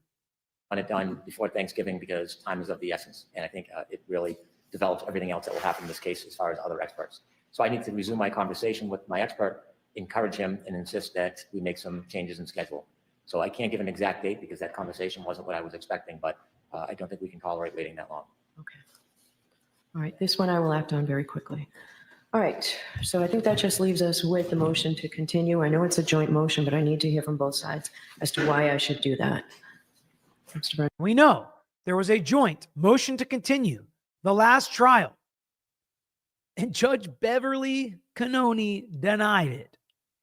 Want it done before Thanksgiving because time is of the essence. And I think it really develops everything else that will happen in this case as far as other experts. So I need to resume my conversation with my expert, encourage him, and insist that we make some changes in schedule. So I can't give an exact date because that conversation wasn't what I was expecting, but I don't think we can tolerate waiting that long. Okay. All right, this one I will act on very quickly. All right, so I think that just leaves us with the motion to continue. I know it's a joint motion, but I need to hear from both sides as to why I should do that. Mr. Brennan. We know there was a joint motion to continue the last trial, and Judge Beverly Cannoni denied it.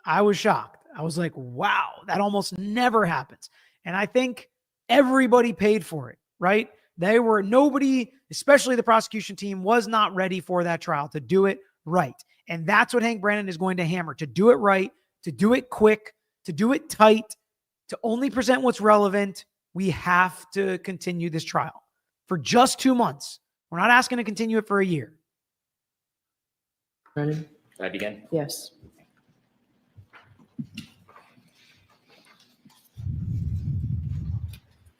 I was shocked. I was like, wow, that almost never happens. And I think everybody paid for it, right? Nobody, especially the prosecution team, was not ready for that trial to do it right. And that's what Hank Brennan is going to hammer, to do it right, to do it quick, to do it tight, to only present what's relevant. We have to continue this trial for just 2 months. We're not asking to continue it for a year. Brennan? Can I begin? Yes.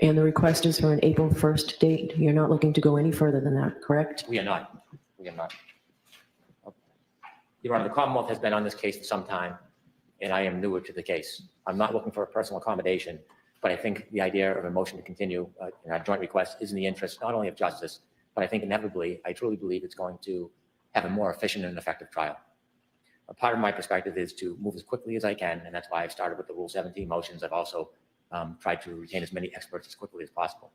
And the request is for an April 1st date. You're not looking to go any further than that, correct? We are not. We are not. Your Honor, the Commonwealth has been on this case for some time, and I am newer to the case. I'm not looking for a personal accommodation, but I think the idea of a motion to continue in our joint request is in the interest not only of justice, but I think inevitably, I truly believe it's going to have a more efficient and effective trial. A part of my perspective is to move as quickly as I can, and that's why I've started with the Rule 17 motions. I've also tried to retain as many experts as quickly as possible.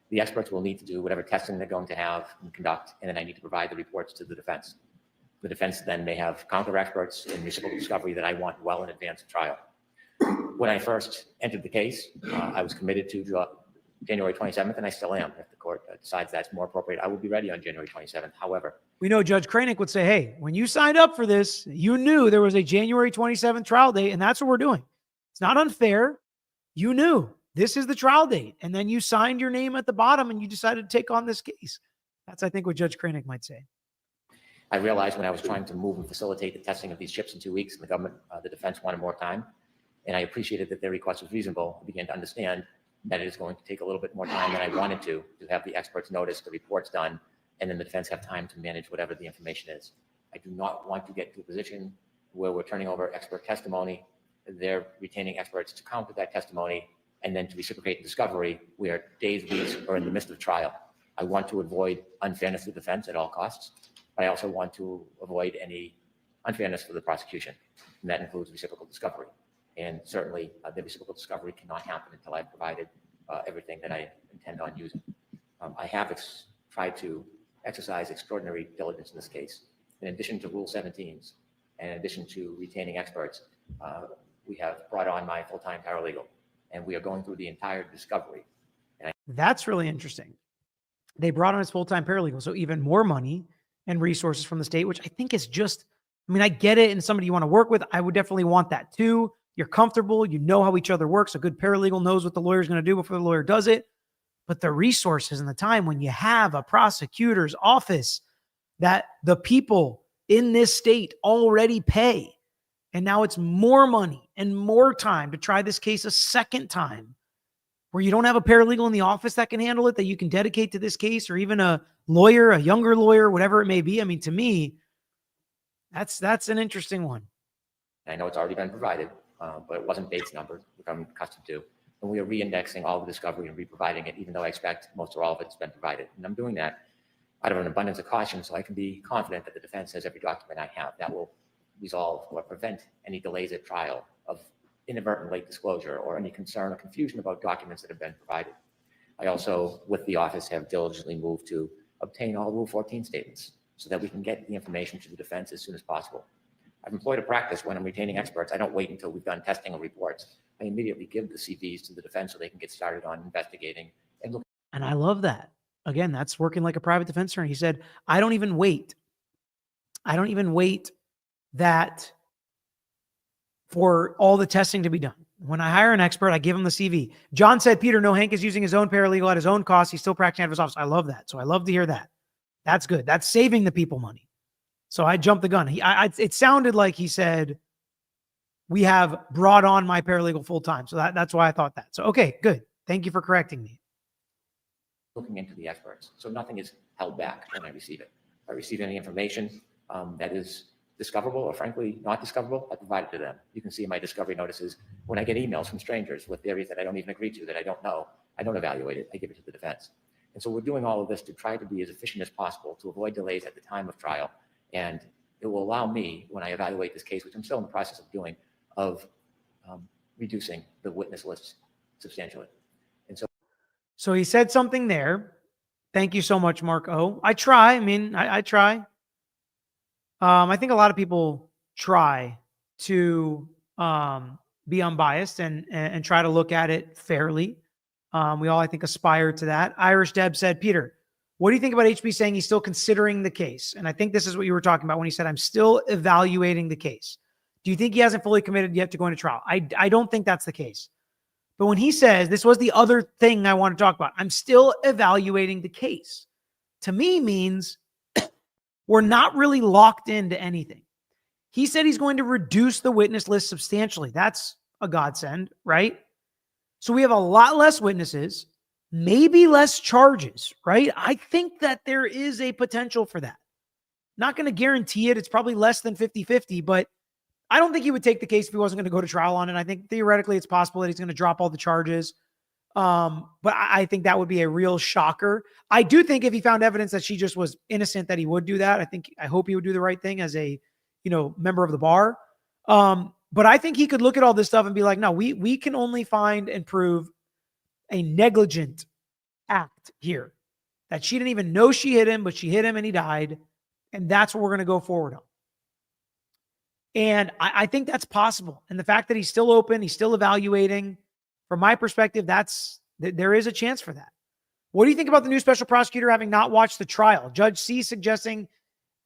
The experts will need to do whatever testing they're going to have and conduct, and then I need to provide the reports to the defense. The defense then may have counter experts in reciprocal discovery that I want well in advance of trial. When I first entered the case, I was committed to January 27th, and I still am. If the court decides that's more appropriate, I will be ready on January 27th. However, We know Judge Kranek would say, hey, when you signed up for this, you knew there was a January 27th trial date, and that's what we're doing. It's not unfair. You knew this is the trial date, and then you signed your name at the bottom and you decided to take on this case. That's, I think, what Judge Kranek might say. I realized when I was trying to move and facilitate the testing of these chips in 2 weeks, and the government, the defense wanted more time, and I appreciated that their request was reasonable. I began to understand that it is going to take a little bit more time than I wanted to have the experts notice, the reports done, and then the defense have time to manage whatever the information is. I do not want to get to a position where we're turning over expert testimony, they're retaining experts to counter that testimony, and then to reciprocate in discovery, we are days, weeks, or in the midst of trial. I want to avoid unfairness to the defense at all costs, but I also want to avoid any unfairness for the prosecution, and that includes reciprocal discovery. And certainly, the reciprocal discovery cannot happen until I've provided everything that I intend on using. I have tried to exercise extraordinary diligence in this case. In addition to Rule 17s, and in addition to retaining experts, we have brought on my full-time paralegal, and we are going through the entire discovery. That's really interesting. They brought on his full-time paralegal, so even more money and resources from the state, which I think is just, I mean, I get it, and somebody you want to work with, I would definitely want that too. You're comfortable, you know how each other works. A good paralegal knows what the lawyer's going to do before the lawyer does it. But the resources and the time when you have a prosecutor's office that the people in this state already pay, and now it's more money and more time to try this case a second time, where you don't have a paralegal in the office that can handle it, that you can dedicate to this case, or even a lawyer, a younger lawyer, whatever it may be. I mean, to me, that's an interesting one. I know it's already been provided, but it wasn't Bates numbered, which I'm accustomed to. And we are re-indexing all the discovery and re-providing it, even though I expect most or all of it's been provided. And I'm doing that out of an abundance of caution, so I can be confident that the defense has every document I have that will resolve or prevent any delays at trial of inadvertent late disclosure or any concern or confusion about documents that have been provided. I also, with the office, have diligently moved to obtain all Rule 14 statements so that we can get the information to the defense as soon as possible. I've employed a practice when I'm retaining experts. I don't wait until we've done testing or reports. I immediately give the CVs to the defense so they can get started on investigating and look. And I love that. Again, that's working like a private defense attorney. He said, I don't even wait. I don't even wait that for all the testing to be done. When I hire an expert, I give him the CV. John said, Peter, no, Hank is using his own paralegal at his own cost. He's still practicing out of his office. I love that. So I love to hear that. That's good. That's saving the people money. So I jumped the gun. It sounded like he said, we have brought on my paralegal full time. So that's why I thought that. So, okay, good. Thank you for correcting me. Looking into the experts. So nothing is held back when I receive it. If I receive any information that is discoverable or frankly not discoverable, I provide it to them. You can see in my discovery notices when I get emails from strangers with theories that I don't even agree to, that I don't know, I don't evaluate it. I give it to the defense. And so we're doing all of this to try to be as efficient as possible to avoid delays at the time of trial. And it will allow me, when I evaluate this case, which I'm still in the process of doing, of reducing the witness list substantially. And so he said something there. Thank you so much, Mark O. I try. I mean, I try. I think a lot of people try to be unbiased and try to look at it fairly. We all, I think, aspire to that. Irish Deb said, Peter, what do you think about HB saying he's still considering the case? And I think this is what you were talking about when he said, I'm still evaluating the case. Do you think he hasn't fully committed yet to going to trial? I don't think that's the case. But when he says, this was the other thing I want to talk about, I'm still evaluating the case, to me means we're not really locked into anything. He said he's going to reduce the witness list substantially. That's a godsend, right? So we have a lot less witnesses, maybe less charges, right? I think that there is a potential for that. Not going to guarantee it. It's probably less than 50-50, but I don't think he would take the case if he wasn't going to go to trial on it. I think theoretically it's possible that he's going to drop all the charges. But I think that would be a real shocker. I do think if he found evidence that she just was innocent, that he would do that. I hope he would do the right thing as a, member of the bar. But I think he could look at all this stuff and be like, no, we can only find and prove a negligent act here, that she didn't even know she hit him, but she hit him and he died. And that's what we're going to go forward on. And I think that's possible. And the fact that he's still open, he's still evaluating, from my perspective, there is a chance for that. What do you think about the new special prosecutor having not watched the trial? Judge C suggesting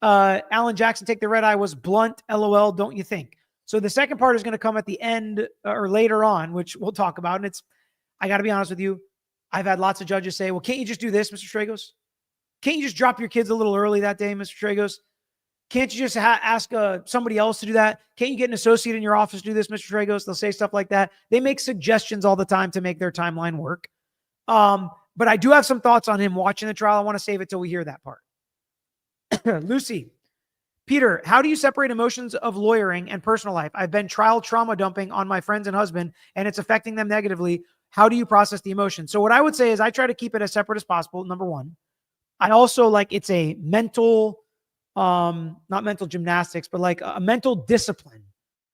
Alan Jackson take the red eye was blunt, LOL, don't you think? So the second part is going to come at the end or later on, which we'll talk about. And I got to be honest with you, I've had lots of judges say, well, can't you just do this, Mr. Stragos? Can't you just drop your kids a little early that day, Mr. Stragos? Can't you just ask somebody else to do that? Can't you get an associate in your office to do this, Mr. Stragos? They'll say stuff like that. They make suggestions all the time to make their timeline work. But I do have some thoughts on him watching the trial. I want to save it till we hear that part. Lucy, Peter, how do you separate emotions of lawyering and personal life? I've been trial trauma dumping on my friends and husband, and it's affecting them negatively. How do you process the emotion? So what I would say is I try to keep it as separate as possible, number one. I also it's a mental, not mental gymnastics, but like a mental discipline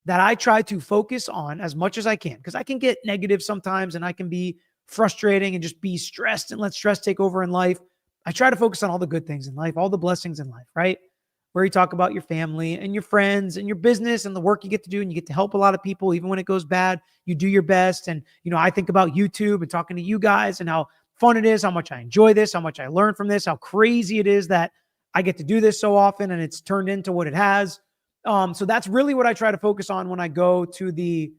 that I try to focus on as much as I can, because I can get negative sometimes and I can be frustrating and just be stressed and let stress take over in life. I try to focus on all the good things in life, all the blessings in life, right? Where you talk about your family and your friends and your business and the work you get to do, and you get to help a lot of people. Even when it goes bad, you do your best. And, I think about YouTube and talking to you guys and how fun it is, how much I enjoy this, how much I learn from this, how crazy it is that I get to do this so often and it's turned into what it has. So that's really what I try to focus on when I go to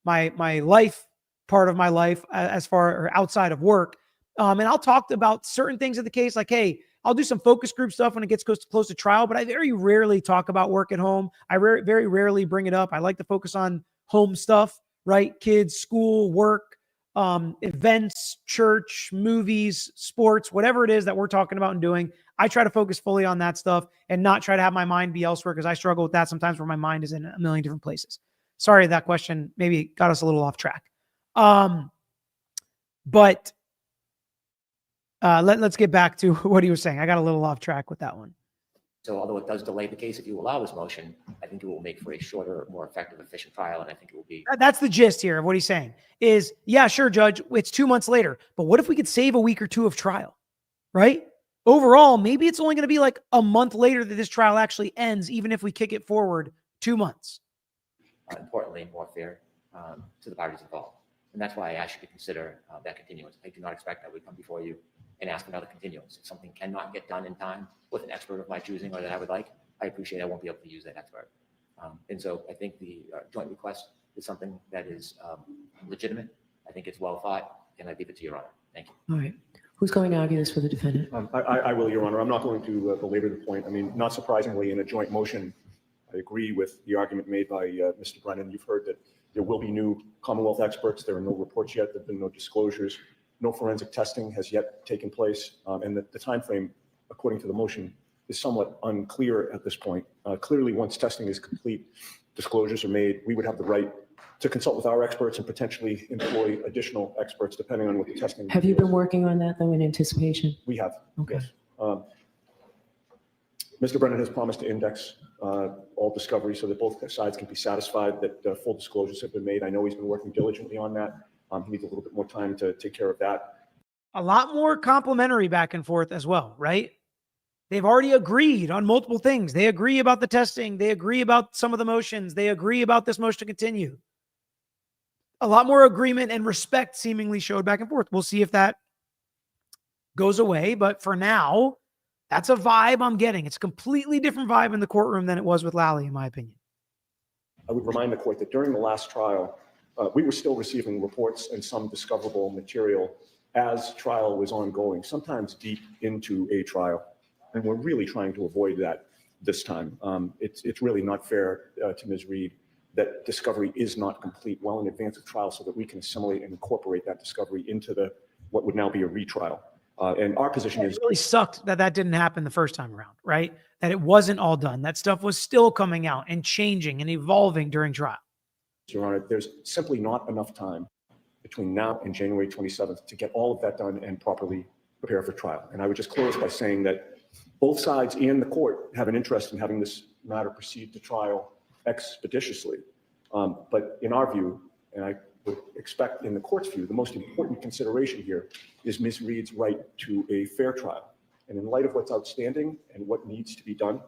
my life part of my life as far or outside of work. And I'll talk about certain things of the case, like, hey, I'll do some focus group stuff when it gets close to trial, but I very rarely talk about work at home. I very rarely bring it up. I like to focus on home stuff, right? Kids, school, work, events, church, movies, sports, whatever it is that we're talking about and doing. I try to focus fully on that stuff and not try to have my mind be elsewhere, because I struggle with that sometimes where my mind is in a million different places. Sorry, that question maybe got us a little off track. But let's get back to what he was saying. I got a little off track with that one. So although it does delay the case, if you allow this motion, I think it will make for a shorter, more effective, efficient trial. And I think it will be. That's the gist here of what he's saying is, yeah, sure, Judge, it's 2 months later, but what if we could save a week or two of trial, right? Overall, maybe it's only going to be like a month later that this trial actually ends, even if we kick it forward 2 months. Importantly, more fair to the parties involved. And that's why I ask you to consider that continuance. I do not expect that we come before you and ask another continuance. If something cannot get done in time with an expert of my choosing or that I would like, I appreciate I won't be able to use that expert. And so I think the joint request is something that is legitimate. I think it's well thought, and I leave it to Your Honor. Thank you. All right. Who's going to argue this for the defendant? I will, Your Honor. I'm not going to belabor the point. I mean, not surprisingly, in a joint motion, I agree with the argument made by Mr. Brennan. You've heard that there will be new Commonwealth experts. There are no reports yet. There have been no disclosures. No forensic testing has yet taken place. And the time frame, according to the motion, is somewhat unclear at this point. Clearly, once testing is complete, disclosures are made, we would have the right to consult with our experts and potentially employ additional experts depending on what the testing. Have you been working on that, though, in anticipation? We have. Okay. Yes. Mr. Brennan has promised to index all discovery so that both sides can be satisfied that full disclosures have been made. I know he's been working diligently on that. He needs a little bit more time to take care of that. A lot more complimentary back and forth as well, right? They've already agreed on multiple things. They agree about the testing. They agree about some of the motions. They agree about this motion to continue. A lot more agreement and respect seemingly showed back and forth. We'll see if that goes away. But for now, that's a vibe I'm getting. It's a completely different vibe in the courtroom than it was with Lally, in my opinion. I would remind the court that during the last trial, we were still receiving reports and some discoverable material as trial was ongoing, sometimes deep into a trial. And we're really trying to avoid that this time. It's really not fair to Ms. Reed that discovery is not complete well in advance of trial so that we can assimilate and incorporate that discovery into what would now be a retrial. And our position is— It really sucked that didn't happen the first time around, right? That it wasn't all done. That stuff was still coming out and changing and evolving during trial. Your Honor, there's simply not enough time between now and January 27th to get all of that done and properly prepare for trial. And I would just close by saying that both sides and the court have an interest in having this matter proceed to trial expeditiously. But in our view, and I would expect in the court's view, the most important consideration here is Ms. Reed's right to a fair trial. And in light of what's outstanding and what needs to be done,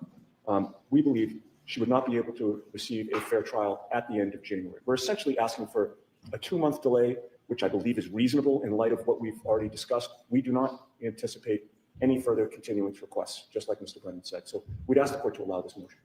we believe she would not be able to receive a fair trial at the end of January. We're essentially asking for a 2-month delay, which I believe is reasonable in light of what we've already discussed. We do not anticipate any further continuance requests, just like Mr. Brennan said. So we'd ask the court to allow this motion.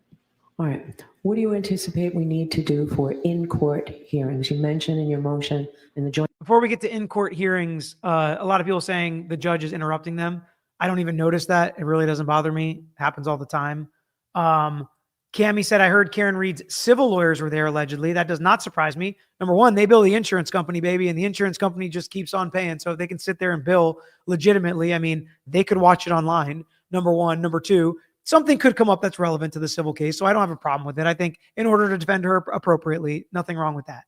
All right. What do you anticipate we need to do for in-court hearings? You mentioned in your motion in the joint. Before we get to in-court hearings, a lot of people saying the judge is interrupting them. I don't even notice that. It really doesn't bother me. It happens all the time. Cammie said, I heard Karen Reed's civil lawyers were there allegedly. That does not surprise me. Number one, they bill the insurance company, baby, and the insurance company just keeps on paying. So if they can sit there and bill legitimately, I mean, they could watch it online. Number one. Number two, something could come up that's relevant to the civil case. So I don't have a problem with it. I think in order to defend her appropriately, nothing wrong with that.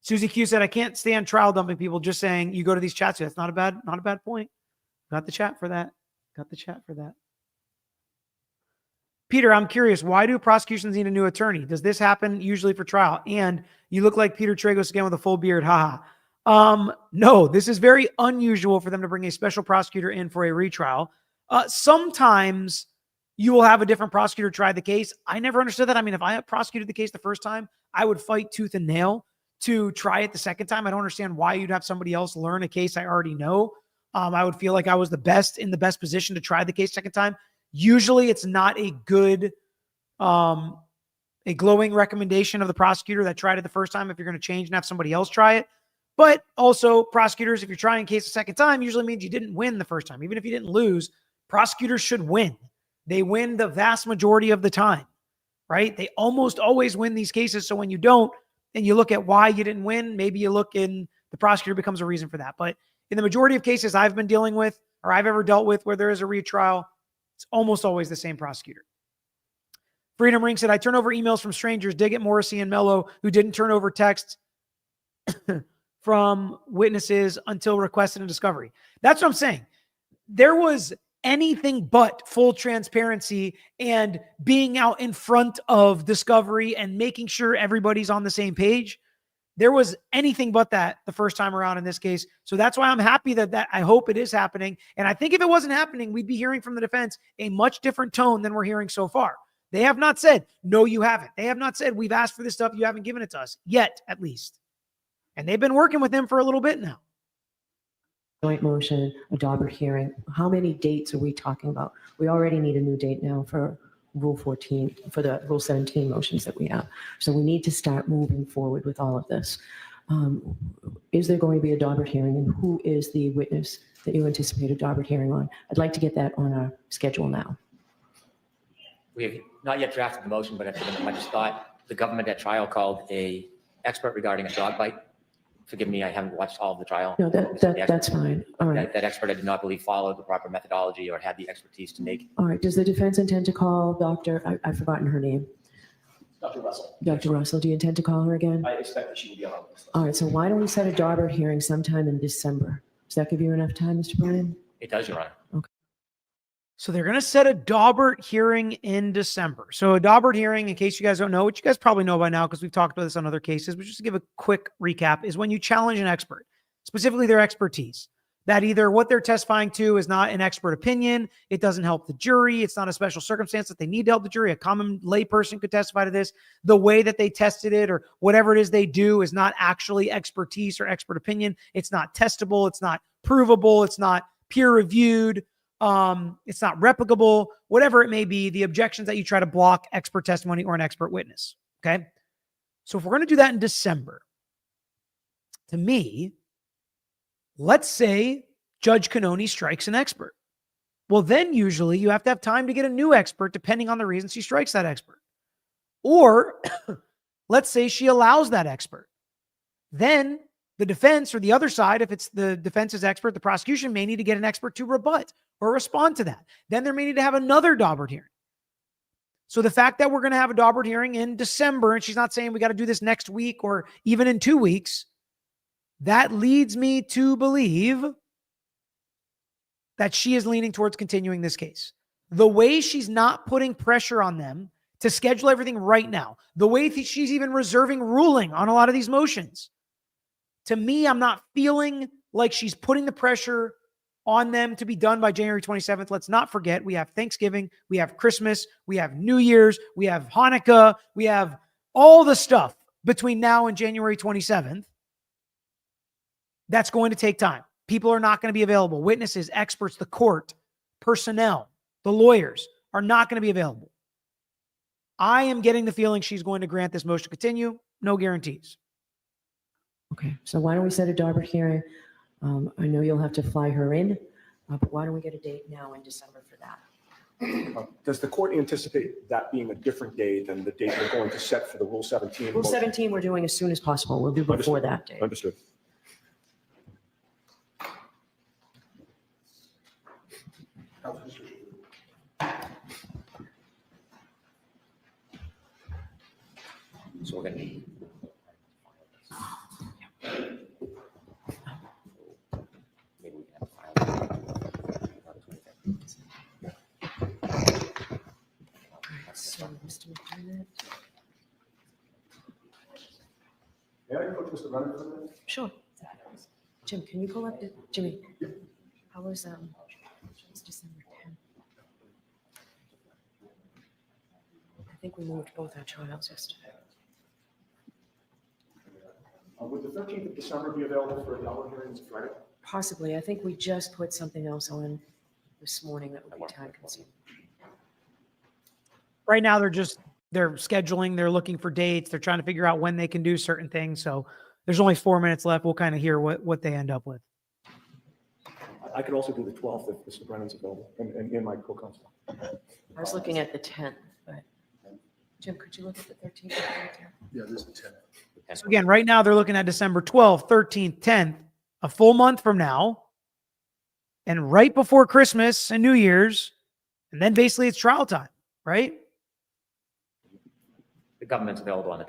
Susie Q said, I can't stand trial dumping people, just saying you go to these chats. That's not a bad point. Got the chat for that. Peter, I'm curious, why do prosecutions need a new attorney? Does this happen usually for trial? And you look like Peter Tragos again with a full beard. Haha. No, this is very unusual for them to bring a special prosecutor in for a retrial. Sometimes you will have a different prosecutor try the case. I never understood that. I mean, if I prosecuted the case the first time, I would fight tooth and nail to try it the second time. I don't understand why you'd have somebody else learn a case I already know. I would feel like I was in the best position to try the case second time. Usually it's not a good, a glowing recommendation of the prosecutor that tried it the first time if you're going to change and have somebody else try it. But also prosecutors, if you're trying a case a second time, usually means you didn't win the first time. Even if you didn't lose, prosecutors should win. They win the vast majority of the time, right? They almost always win these cases. So when you don't, and you look at why you didn't win, maybe you look in the prosecutor becomes a reason for that. But in the majority of cases I've been dealing with or I've ever dealt with where there is a retrial, it's almost always the same prosecutor. Freedom Ring said, I turn over emails from strangers, Diggett, Morrissey, and Mello, who didn't turn over texts from witnesses until requested in discovery. That's what I'm saying. There was anything but full transparency and being out in front of discovery and making sure everybody's on the same page. There was anything but that the first time around in this case. So that's why I'm happy that I hope it is happening. And I think if it wasn't happening, we'd be hearing from the defense a much different tone than we're hearing so far. They have not said, no, you haven't. They have not said, we've asked for this stuff. You haven't given it to us yet, at least. And they've been working with them for a little bit now. Joint motion, a Daubert hearing. How many dates are we talking about? We already need a new date now for Rule 14, for the Rule 17 motions that we have. So we need to start moving forward with all of this. Is there going to be a Daubert hearing, and who is the witness that you anticipate a Daubert hearing on? I'd like to get that on our schedule now. We have not yet drafted the motion, but I just thought the government at trial called a expert regarding a dog bite. Forgive me, I haven't watched all of the trial. No, that's fine. All right. That expert I did not believe followed the proper methodology or had the expertise to make. All right. Does the defense intend to call Dr. I've forgotten her name. Dr. Russell. Dr. Russell, do you intend to call her again? I expect that she will be on our list. All right. So why don't we set a Daubert hearing sometime in December? Does that give you enough time, Mr. Bryan? It does, Your Honor. So they're going to set a Daubert hearing in December. So a Daubert hearing, in case you guys don't know, which you guys probably know by now because we've talked about this on other cases, but just to give a quick recap, is when you challenge an expert, specifically their expertise, that either what they're testifying to is not an expert opinion, it doesn't help the jury, it's not a special circumstance that they need to help the jury, a common lay person could testify to this, the way that they tested it or whatever it is they do is not actually expertise or expert opinion, it's not testable, it's not provable, it's not peer-reviewed, it's not replicable, whatever it may be, the objections that you try to block expert testimony or an expert witness. Okay. So if we're going to do that in December, to me, let's say Judge Cannoni strikes an expert. Well, then usually you have to have time to get a new expert depending on the reasons she strikes that expert. Or let's say she allows that expert. Then the defense or the other side, if it's the defense's expert, the prosecution may need to get an expert to rebut or respond to that. Then there may need to have another Daubert hearing. So the fact that we're going to have a Daubert hearing in December, and she's not saying we got to do this next week or even in 2 weeks, that leads me to believe that she is leaning towards continuing this case. The way she's not putting pressure on them to schedule everything right now, the way she's even reserving ruling on a lot of these motions, to me, I'm not feeling like she's putting the pressure on them to be done by January 27th. Let's not forget, we have Thanksgiving, we have Christmas, we have New Year's, we have Hanukkah, we have all the stuff between now and January 27th. That's going to take time. People are not going to be available. Witnesses, experts, the court, personnel, the lawyers are not going to be available. I am getting the feeling she's going to grant this motion to continue. No guarantees. Okay, so why don't we set a Daubert hearing? I know you'll have to fly her in, but why don't we get a date now in December for that? Does the court anticipate that being a different day than the date we're going to set for the Rule 17? Rule 17, we're doing as soon as possible. We'll do before that date. Understood. So we're going to. Maybe we can have a file. So, Mr. McDermott? May I approach Mr. Brennan for a minute? Sure. Jim, can you pull up, Jimmy? How was, it's December 10th? I think we moved both our trials yesterday. Would the 13th of December be available for a Daubert hearing this Friday? Possibly. I think we just put something else on this morning that would be time consuming. Right now, they're scheduling, they're looking for dates, they're trying to figure out when they can do certain things. So there's only 4 minutes left. We'll kind of hear what they end up with. I could also do the 12th if Mr. Brennan's available and my co-counsel. I was looking at the 10th, but Jim, could you look at the 13th? Yeah, this is the 10th. So again, right now they're looking at December 12th, 13th, 10th, a full month from now, and right before Christmas and New Year's, and then basically it's trial time, right? The government's available on the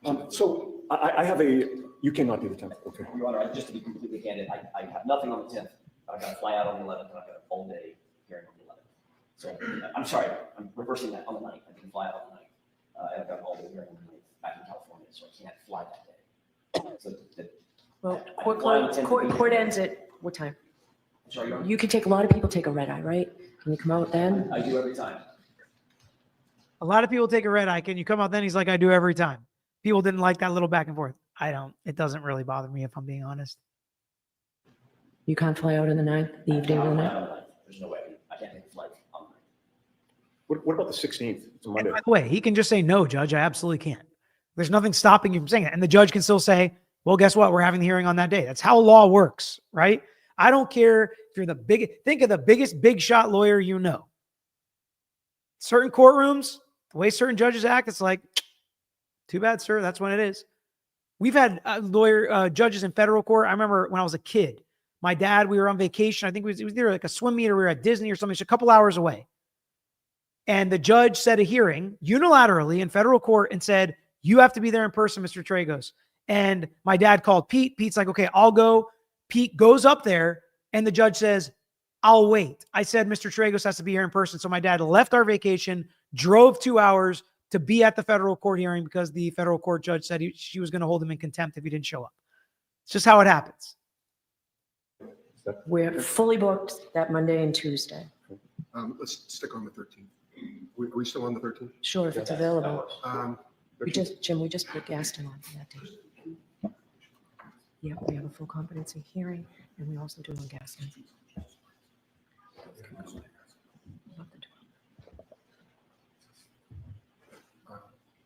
10th. So I have you cannot do the 10th, okay. Your Honor, just to be completely candid, I have nothing on the 10th. I've got to fly out on the 11th, and I've got a full day hearing on the 11th. So I'm sorry, I'm reversing that on the 9th. I can fly out on the 9th. And I've got an all day hearing on the 9th back in California, so I can't fly that day. So Well, I can fly on the 10th. court ends at what time? I'm sorry, Your Honor. You can take, a lot of people take a red eye, right? Can you come out then? I do every time. A lot of people take a red eye. Can you come out then? He's like, I do every time. People didn't like that little back and forth. I don't. It doesn't really bother me if I'm being honest. You can't fly out on the 9th, the evening of the 9th? There's no way. I can't take a flight on the 9th. What about the 16th? It's a Monday. By the way, he can just say, no, Judge, I absolutely can't. There's nothing stopping you from saying it. And the judge can still say, well, guess what? We're having the hearing on that day. That's how law works, right? I don't care if you're the biggest, think of the biggest big shot lawyer you know. Certain courtrooms, the way certain judges act, it's like, too bad, sir. That's when it is. We've had judges in federal court. I remember when I was a kid, my dad, we were on vacation. I think it was either like a swim meet or we were at Disney or something. It's a couple hours away. And the judge set a hearing unilaterally in federal court and said, you have to be there in person, Mr. Tragos. And my dad called Pete. Pete's like, okay, I'll go. Pete goes up there and the judge says, I'll wait. I said, Mr. Tragos has to be here in person. So my dad left our vacation, drove 2 hours to be at the federal court hearing because the federal court judge said she was going to hold him in contempt if he didn't show up. It's just how it happens. We're fully booked that Monday and Tuesday. Let's stick on the 13th. Are we still on the 13th? Sure, if it's available. Jim, we just put Gaston on for that day. Yeah, we have a full competency hearing and we also do on Gaston. About the 12th.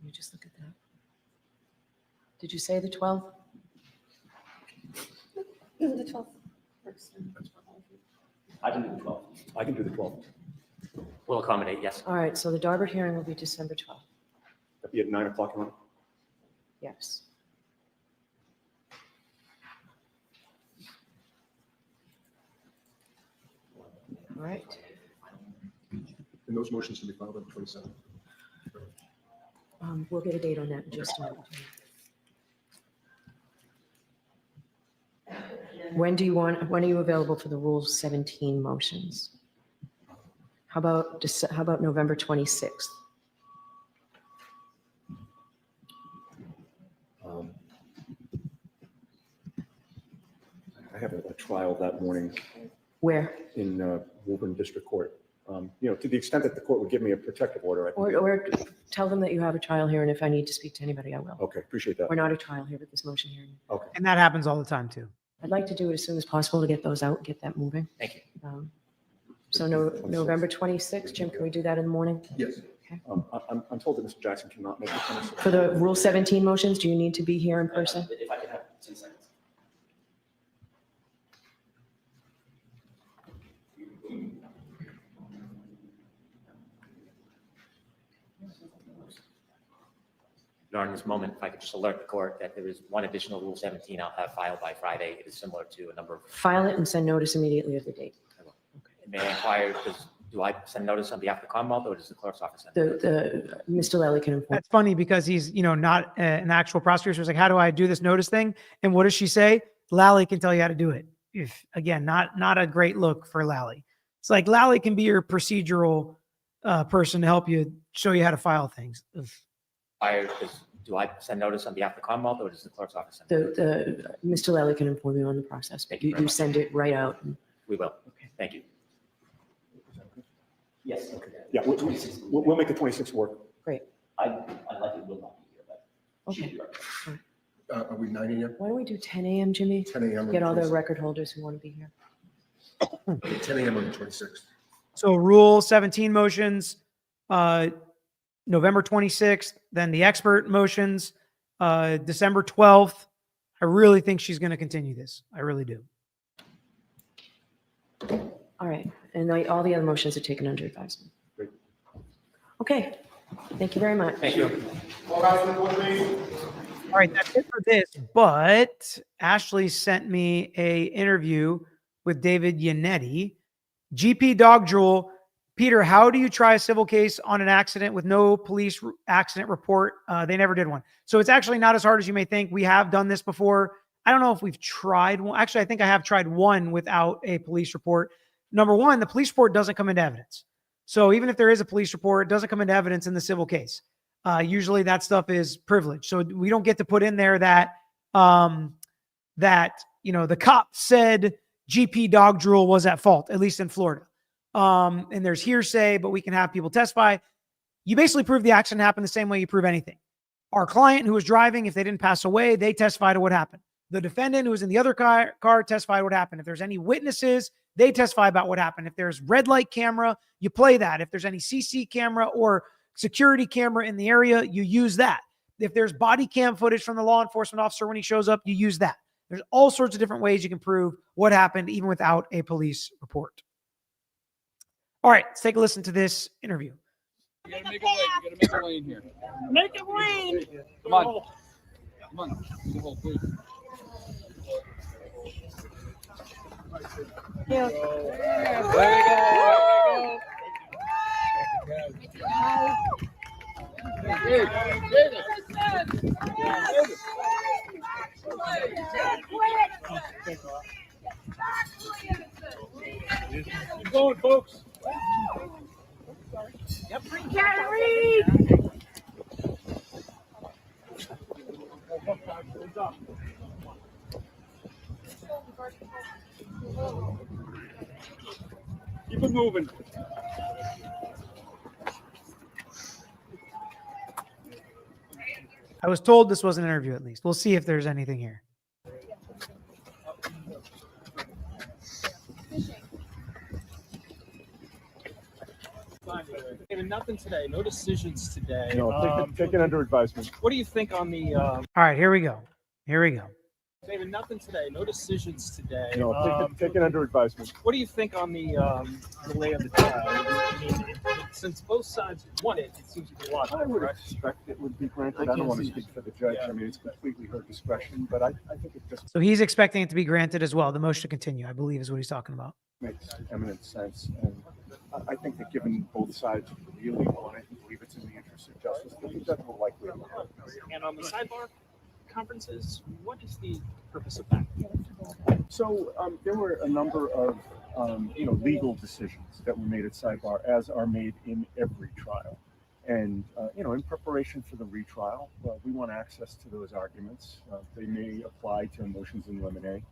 You just look at that. Did you say the 12th? The 12th works. I can do the 12th. I can do the 12th. We'll accommodate, yes. All right, so the Daubert hearing will be December 12th. That'd be at 9 o'clock, Your Honor. Yes. All right. And those motions to be filed on the 27th. We'll get a date on that in just a minute. When are you available for the Rule 17 motions? How about November 26th? I have a trial that morning Where? in Woburn District Court. To the extent that the court would give me a protective order, I can. Or tell them that you have a trial here, and if I need to speak to anybody, I will. Okay, appreciate that. We're not a trial here with this motion hearing. Okay. And that happens all the time too. I'd like to do it as soon as possible to get those out, get that moving. Thank you. So November 26th, Jim, can we do that in the morning? Yes. I'm told that Mr. Jackson cannot make the 26th. For the Rule 17 motions, do you need to be here in person? If I could have 10 seconds. During this moment, if I could just alert the court that there is one additional Rule 17 I'll have filed by Friday. It is similar to a number of. File it and send notice immediately of the date. May I inquire, do I send notice on behalf of the Commonwealth or does the clerk's office send? Mr. Lally can inform. That's funny because he's, not an actual prosecutor. So it's like, how do I do this notice thing? And what does she say? Lally can tell you how to do it. If again, not a great look for Lally. It's like Lally can be your procedural person to help you, show you how to file things. Do I send notice on behalf of the Commonwealth or does the clerk's office send? Mr. Lally can inform you on the process, but Thank you very you much. send it right out. We will. Thank you. Yes. Yeah, we'll make the 26th work. Great. I likely will not be here, but she Okay. will be right. Are we 9 a.m.? Why don't we do 10 a.m., Jimmy? 10 a.m. on Get all the 26th? record holders who want to be here. 10 a.m. on the 26th. So Rule 17 motions, November 26th, then the expert motions, December 12th. I really think she's going to continue this. I really do. All right. And all the other motions are taken under advisement. Great. Okay. Thank you very much. Thank you. All right, that's it for this. But Ashley sent me a interview with David Yanetti, GP Dog Drool. Peter, how do you try a civil case on an accident with no police accident report? They never did one. So it's actually not as hard as you may think. We have done this before. I don't know if we've tried one. Actually, I think I have tried one without a police report. Number one, the police report doesn't come into evidence. So even if there is a police report, it doesn't come into evidence in the civil case. Usually that stuff is privileged. So we don't get to put in there that, the cop said GP Dog Drool was at fault, at least in Florida. And there's hearsay, but we can have people testify. You basically prove the accident happened the same way you prove anything. Our client who was driving, if they didn't pass away, they testify to what happened. The defendant who was in the other car testified what happened. If there's any witnesses, they testify about what happened. If there's red light camera, you play that. If there's any CC camera or security camera in the area, you use that. If there's body cam footage from the law enforcement officer when he shows up, you use that. There's all sorts of different ways you can prove what happened even without a police report. All right, let's take a listen to this interview. You gotta make a lane. You gotta make a lane here. Make it rain. Come on. Come on. In the hole, please. Yeah. There we go. Keep going, folks. Keep it moving. I was told this was an interview at least. We'll see if there's anything here. David, nothing today. No decisions today. No, take it under advisement. What do you think on the? All right, here we go. Here we go. David, nothing today. No decisions today. No, take it under advisement. What do you think on the delay of the trial? I mean, since both sides won it, it seems to be a lot. I would expect it would be granted. I don't want to speak for the judge. I mean, it's completely her discretion, but I think it just So he's expecting it to be granted as well. The motion to continue, I believe, is what he's talking about. makes eminent sense. And I think that given both sides really want it and believe it's in the interest of justice, I think that will likely occur. And on the sidebar conferences, what is the purpose of that? So there were a number of legal decisions that were made at Sidebar, as are made in every trial. And in preparation for the retrial, we want access to those arguments. They may apply to motions in limine,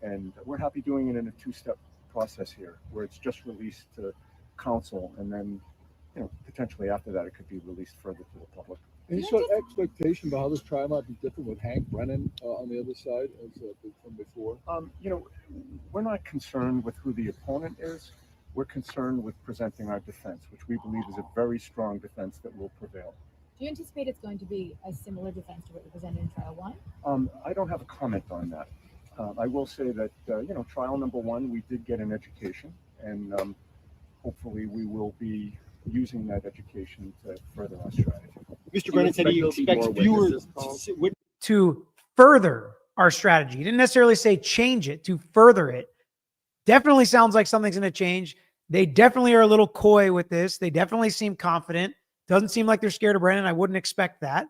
and we're happy doing it in a two-step process here, where it's just released to counsel, and then potentially after that it could be released further to the public. Any sort of expectation about how this trial might be different with Hank Brennan on the other side as from before? We're not concerned with who the opponent is. We're concerned with presenting our defense, which we believe is a very strong defense that will prevail. Do you anticipate it's going to be a similar defense to what you presented in trial one? I don't have a comment on that. I will say that, trial number one, we did get an education, and hopefully we will be using that education to further our strategy. Mr. Brennan said he expects viewers To further our strategy. He didn't necessarily say change it, to further it. Definitely sounds like something's going to change. They definitely are a little coy with this. They definitely seem confident. Doesn't seem like they're scared of Brennan. I wouldn't expect that.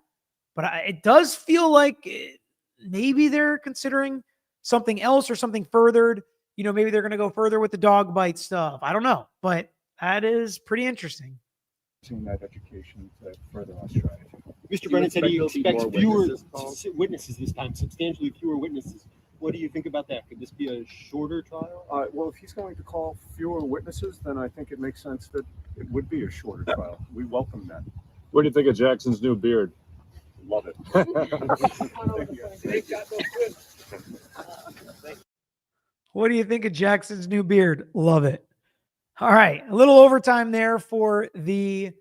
But it does feel like maybe they're considering something else or something furthered. Maybe they're going to go further with the dog bite stuff. I don't know. But that is pretty interesting. Using that education to further our strategy. Mr. Brennan said he expects witnesses this time, substantially fewer witnesses. What do you think about that? Could this be a shorter trial? Well, if he's going to call fewer witnesses, then I think it makes sense that it would be a shorter trial. We welcome that. What do you think of Jackson's new beard? Love it. What do you think of Jackson's new beard? Love it. All right. A little overtime there for the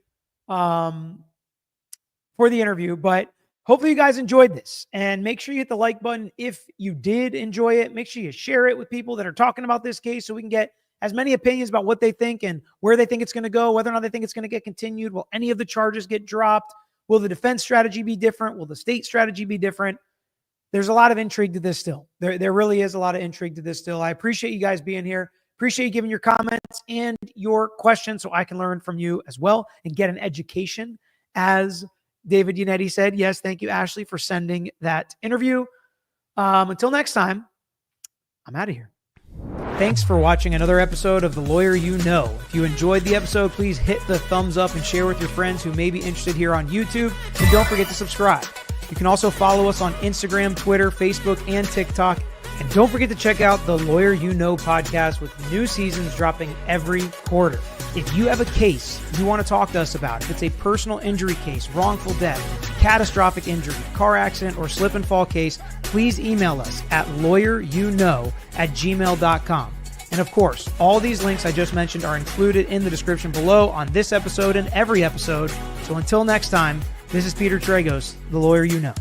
interview, but hopefully you guys enjoyed this, and make sure you hit the like button. If you did enjoy it, make sure you share it with people that are talking about this case so we can get as many opinions about what they think and where they think it's going to go, whether or not they think it's going to get continued. Will any of the charges get dropped? Will the defense strategy be different? Will the state strategy be different? There's a lot of intrigue to this still. There really is a lot of intrigue to this still. I appreciate you guys being here. Appreciate you giving your comments and your questions so I can learn from you as well and get an education. As David Yanetti said, yes, thank you, Ashley, for sending that interview. Until next time, I'm out of here. Thanks for watching another episode of The Lawyer You Know. If you enjoyed the episode, please hit the thumbs up and share with your friends who may be interested here on YouTube. And don't forget to subscribe. You can also follow us on Instagram, Twitter, Facebook, and TikTok. And don't forget to check out the Lawyer You Know podcast with new seasons dropping every quarter. If you have a pase you want to talk to us about, if it's a personal injury case, wrongful death, catastrophic injury, car accident, or slip and fall case, please email us at lawyeryouknow@gmail.com. And of course, all these links I just mentioned are included in the description below on this episode and every episode. So until next time, this is Peter Tragos, the Lawyer You Know.